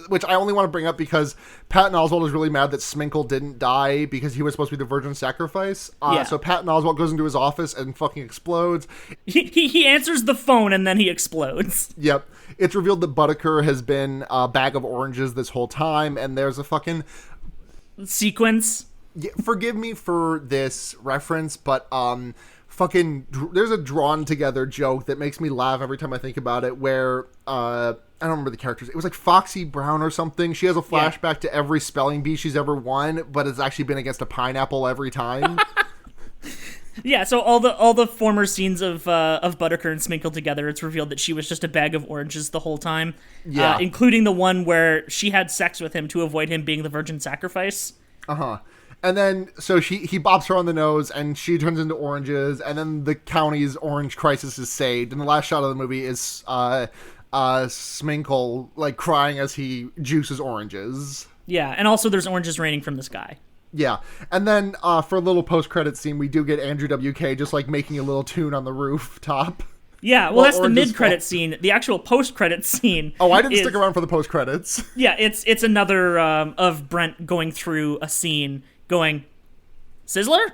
which I only want to bring up because Patton Oswalt is really mad that Sminkle didn't die because he was supposed to be the virgin sacrifice. So Patton Oswalt goes into his office and fucking explodes. He answers the phone and then he explodes. Yep. It's revealed that Buttiker has been a bag of oranges this whole time, and there's a fucking sequence. Yeah, forgive me for this reference, but there's a drawn together joke that makes me laugh every time I think about it, where I don't remember the characters. It was Foxy Brown or something. She has a flashback to every spelling bee she's ever won, but it's actually been against a pineapple every time. Yeah, so all the former scenes of Buttiker and Sminkle together, it's revealed that she was just a bag of oranges the whole time. Yeah, including the one where she had sex with him to avoid him being the virgin sacrifice. And then, so he bops her on the nose, and she turns into oranges, and then the county's orange crisis is saved. And the last shot of the movie is Sminkle, crying as he juices oranges. Yeah, and also there's oranges raining from the sky. Yeah, and then for a little post-credit scene, we do get Andrew WK just, making a little tune on the rooftop. Yeah, well, that's the mid-credit scene. The actual post-credit scene. Oh, I didn't stick around for the post-credits. Yeah, it's another of Brent going through a scene going, Sizzler?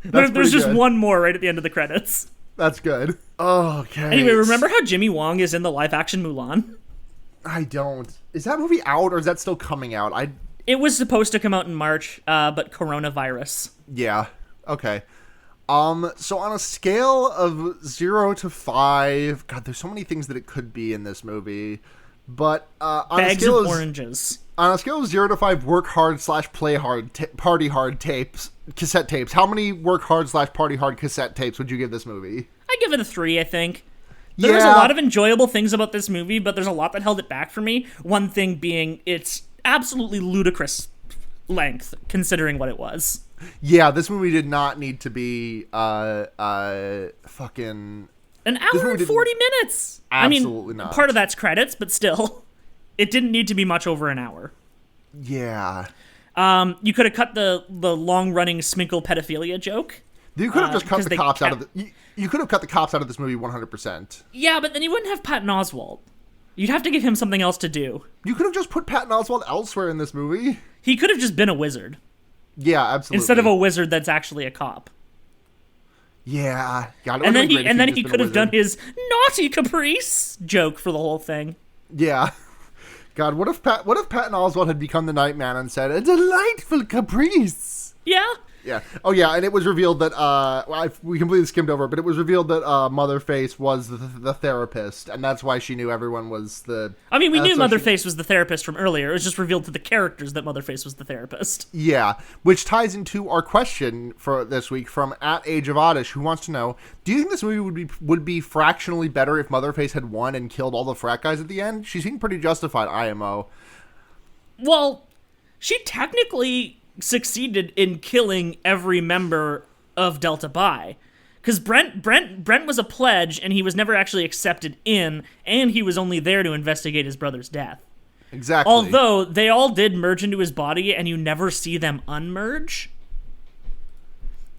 There's just good. One more right at the end of the credits. That's good. Okay. Anyway, remember how Jimmy Wong is in the live-action Mulan? I don't. Is that movie out, or is that still coming out? It was supposed to come out in March, but coronavirus. Yeah. Okay. So on a scale of 0 to 5, God, there's so many things that it could be in this movie. But on Bags a scale of oranges. On a scale of 0 to 5, work hard / play hard, party hard cassette tapes. How many work hard / party hard cassette tapes would you give this movie? I give it a 3, I think. There's a lot of enjoyable things about this movie, but there's a lot that held it back for me. One thing being its absolutely ludicrous length, considering what it was. Yeah, this movie did not need to be fucking an hour and 40 minutes. Absolutely not. Part of that's credits, but still, it didn't need to be much over an hour. Yeah. You could have cut the long-running Sminkle pedophilia joke. You could have just cut the cops out of the. You could have cut the cops out of this movie 100%. Yeah, but then you wouldn't have Patton Oswalt. You'd have to give him something else to do. You could have just put Patton Oswalt elsewhere in this movie. He could have just been a wizard. Yeah, absolutely. Instead of a wizard that's actually a cop. Yeah. God, and then he could have done his naughty caprice joke for the whole thing. Yeah. God, what if Patton Oswalt had become the Nightman and said, "A delightful caprice"? Yeah. Yeah. Oh, yeah, and it was revealed that, we completely skimmed over, but it was revealed that Motherface was the therapist, and that's why she knew everyone was the... I mean, we knew Motherface was the therapist from earlier. It was just revealed to the characters that Motherface was the therapist. Yeah, which ties into our question for this week from @AgeOfOddish, who wants to know, do you think this movie would be fractionally better if Motherface had won and killed all the frat guys at the end? She seemed pretty justified, IMO. Well, she technically succeeded in killing every member of Delta Pi, because Brent was a pledge and he was never actually accepted in, and he was only there to investigate his brother's death. Exactly. Although they all did merge into his body and you never see them unmerge.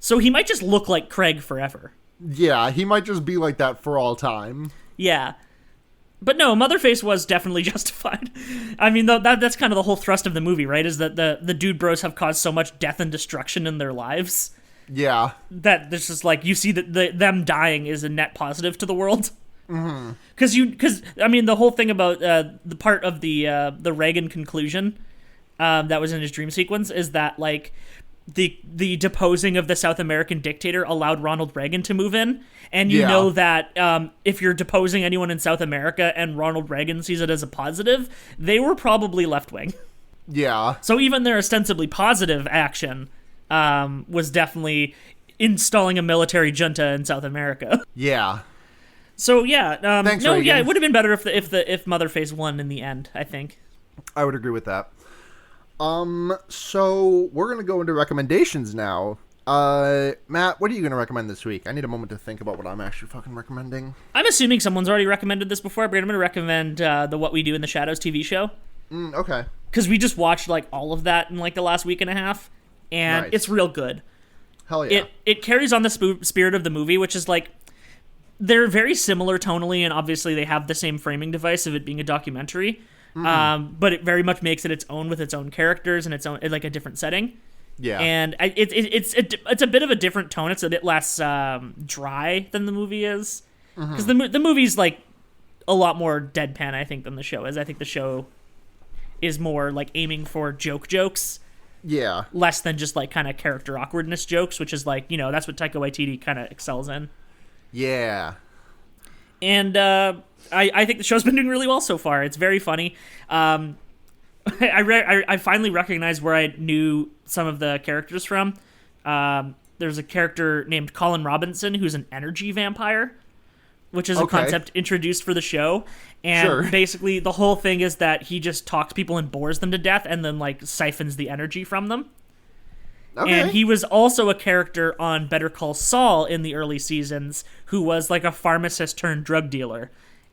So he might just look like Craig forever. Yeah, he might just be like that for all time. Yeah. But no, Motherface was definitely justified. I mean, that's kind of the whole thrust of the movie, right? Is that the dude bros have caused so much death and destruction in their lives. Yeah. That there's just like, you see that them dying is a net positive to the world. Mm-hmm. Because I mean, the whole thing about the part of the Reagan conclusion that was in his dream sequence is that like the deposing of the South American dictator allowed Ronald Reagan to move in, and you know that if you're deposing anyone in South America and Ronald Reagan sees it as a positive, they were probably left wing. Yeah. So even their ostensibly positive action was definitely installing a military junta in South America. Yeah. So yeah, Thanks, no, Reagan. yeah, it would have been better if Motherface won in the end, I think. I would agree with that. So we're gonna go into recommendations now. Matt, what are you gonna recommend this week? I need a moment to think about what I'm actually fucking recommending. I'm assuming someone's already recommended this before, but I'm gonna recommend the What We Do in the Shadows TV show. Okay. Because we just watched like all of that in like the last week and a half, and Nice. it's real good. Hell yeah. It carries on the spirit of the movie, which is like, they're very similar tonally, and obviously they have the same framing device of it being a documentary. But it very much makes it its own with its own characters and its own like a different setting. Yeah. And it's a bit of a different tone. It's a bit less dry than the movie is, because the movie's like a lot more deadpan, I think, than the show is. I think the show is more like aiming for jokes. Yeah. Less than just like kind of character awkwardness jokes, which is like, that's what Taika Waititi kind of excels in. Yeah. And I think the show's been doing really well so far. It's very funny. I finally recognized where I knew some of the characters from. There's a character named Colin Robinson who's an energy vampire, which is a concept introduced for the show. And basically the whole thing is that he just talks people and bores them to death and then like siphons the energy from them. Okay. And he was also a character on Better Call Saul in the early seasons who was like a pharmacist turned drug dealer.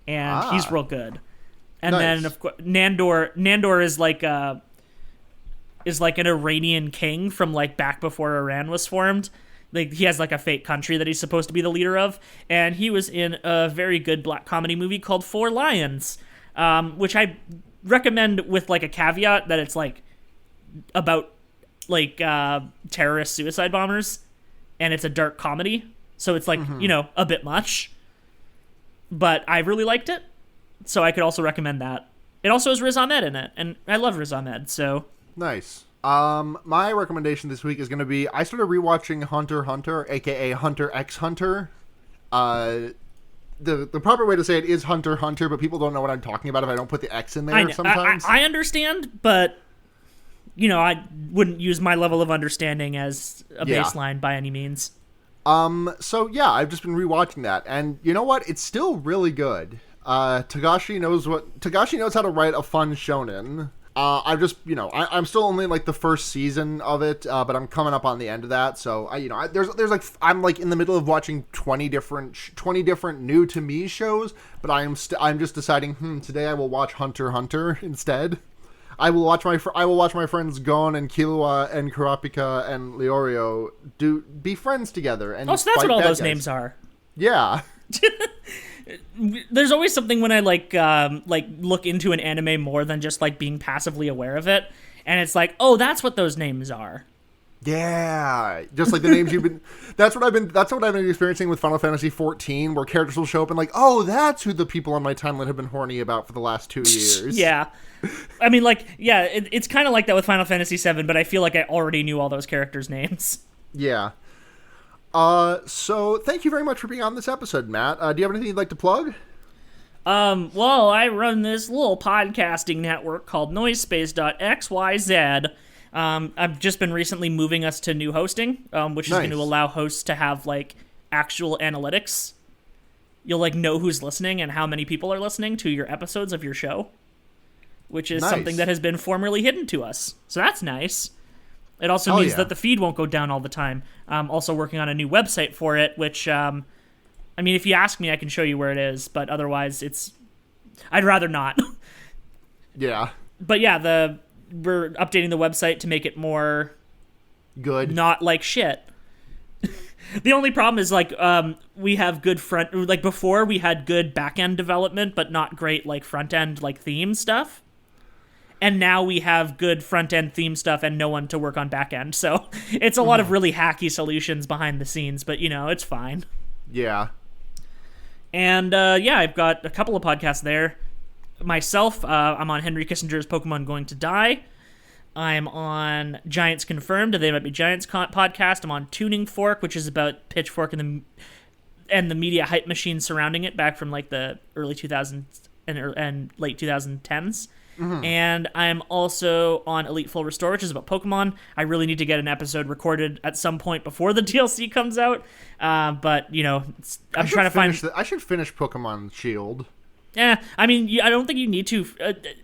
And he's real good. And then of course Nandor is like an Iranian king from like back before Iran was formed. Like he has like a fake country that he's supposed to be the leader of, and he was in a very good black comedy movie called Four Lions, which I recommend with like a caveat that it's like about like terrorist suicide bombers, and it's a dark comedy, so it's like a bit much. But I really liked it, so I could also recommend that. It also has Riz Ahmed in it, and I love Riz Ahmed, so... Nice. My recommendation this week is going to be, I started rewatching Hunter x Hunter, aka Hunter x Hunter. The proper way to say it is Hunter x Hunter, but people don't know what I'm talking about if I don't put the X in there sometimes. I understand, but, I wouldn't use my level of understanding as a baseline by any means. So yeah, I've just been rewatching that, and you know what? It's still really good. Tagashi knows how to write a fun shonen. I've just, I'm still only like the first season of it, but I'm coming up on the end of that. So there's like, I'm like in the middle of watching 20 different new to me shows, but I'm just deciding, today I will watch Hunter x Hunter instead. I will watch my friends Gon and Killua and Kurapika and Leorio be friends together. And so that's what all those names are. Yeah. There's always something when I like look into an anime more than just like being passively aware of it, and it's like, oh, that's what those names are. Yeah, just like the names you've been. That's what I've been experiencing with Final Fantasy XIV, where characters will show up and like, oh, that's who the people on my timeline have been horny about for the last 2 years. Yeah, I mean, like, yeah, it's kind of like that with Final Fantasy VII, but I feel like I already knew all those characters' names. Yeah. So thank you very much for being on this episode, Matt. Do you have anything you'd like to plug? Well, I run this little podcasting network called Noisespace.xyz. I've just been recently moving us to new hosting, which is going to allow hosts to have like actual analytics. You'll like know who's listening and how many people are listening to your episodes of your show, which is something that has been formerly hidden to us. So that's nice. It also means that the feed won't go down all the time. I'm also working on a new website for it, which, I mean, if you ask me, I can show you where it is, but otherwise I'd rather not. Yeah. But yeah, we're updating the website to make it more good, not like shit. The only problem is like we have good front like before we had good back end development but not great like front end like theme stuff. And now we have good front end theme stuff and no one to work on back end. So it's a lot of really hacky solutions behind the scenes, but it's fine. Yeah. And I've got a couple of podcasts there. Myself, I'm on Henry Kissinger's Pokemon Going to Die. I'm on Giants Confirmed, They Might Be Giants podcast. I'm on Tuning Fork, which is about Pitchfork and the media hype machine surrounding it back from like the early 2000s and late 2010s. Mm-hmm. And I'm also on Elite Full Restore, which is about Pokemon. I really need to get an episode recorded at some point before the DLC comes out. But I'm trying to find. I should finish Pokemon Shield. Yeah, I mean, I don't think you need to.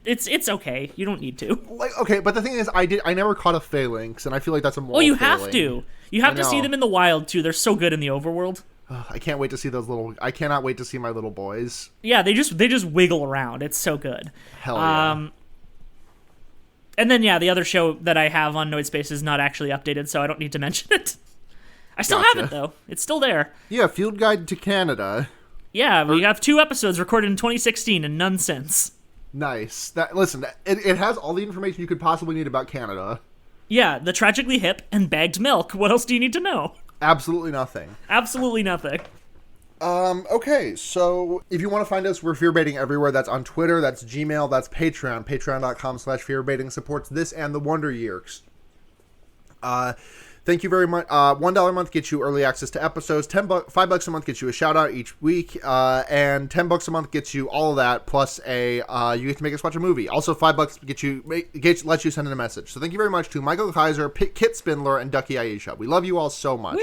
It's okay. You don't need to. Okay, but the thing is, I never caught a Phalanx, and I feel like that's a moral. Oh, you failing. have to. You have to see them in the wild too. They're so good in the overworld. I can't wait to see I cannot wait to see my little boys. Yeah, they just wiggle around. It's so good. Hell yeah. And then the other show that I have on Noid Space is not actually updated, so I don't need to mention it. I still have it though. It's still there. Yeah, Field Guide to Canada. Yeah, we have 2 episodes recorded in 2016 and none since. Nice. Listen, it has all the information you could possibly need about Canada. Yeah, the tragically hip and bagged milk. What else do you need to know? Absolutely nothing. Absolutely nothing. Okay, so if you want to find us, we're Fearbaiting everywhere. That's on Twitter, that's Gmail, that's Patreon. Patreon.com/Fearbaiting supports this and the Wonder Years. Thank you very much. $1 a month gets you early access to episodes. $5 a month gets you a shout out each week, and $10 a month gets you all of that plus you get to make us watch a movie. Also, $5 lets you send in a message. So thank you very much to Michael Kaiser, Kit Spindler, and Ducky Aisha. We love you all so much.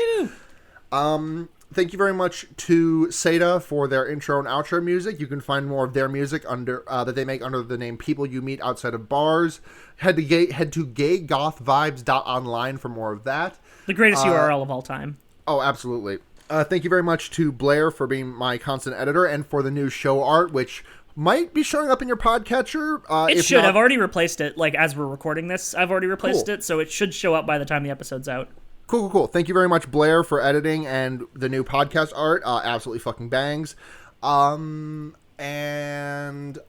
Woo! Thank you very much to Sara for their intro and outro music. You can find more of their music that they make under the name People You Meet Outside of Bars. Head to gaygothvibes.online for more of that. The greatest URL of all time. Oh, absolutely. Thank you very much to Blair for being my constant editor and for the new show art, which might be showing up in your podcatcher. It should. I've already replaced it. Like, as we're recording this, I've already replaced it, so it should show up by the time the episode's out. Cool. Thank you very much, Blair, for editing and the new podcast art. Absolutely fucking bangs. And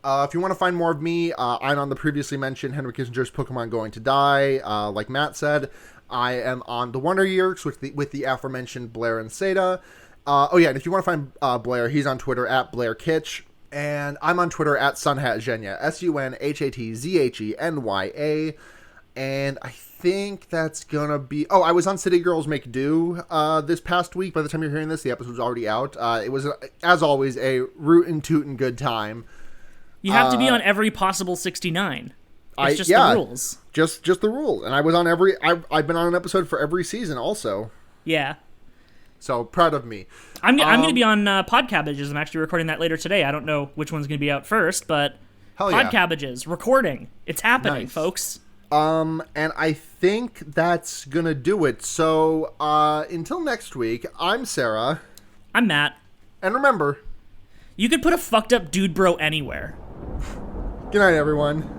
if you want to find more of me, I'm on the previously mentioned Henry Kissinger's Pokemon Going to Die. Like Matt said, I am on the Wonder Years with the aforementioned Blair and Sara. And if you want to find Blair, he's on Twitter at Blair Kitsch. And I'm on Twitter at Sunhatzhenya, SUNHATZHENYA. And I think that's gonna be... I was on City Girls Make Do this past week. By the time you're hearing this, the episode's already out. It was, as always, a rootin' tootin' good time. You have to be on every possible 69. It's just the rules. Just the rules. And I was on I've been on an episode for every season also. Yeah. So, proud of me. I'm going to be on Pod Cabbages. I'm actually recording that later today. I don't know which one's going to be out first, but Pod Cabbages, recording. It's happening, folks. And I think that's gonna do it. So, until next week, I'm Sara. I'm Matt. And remember, you could put a fucked up dude bro anywhere. Good night, everyone.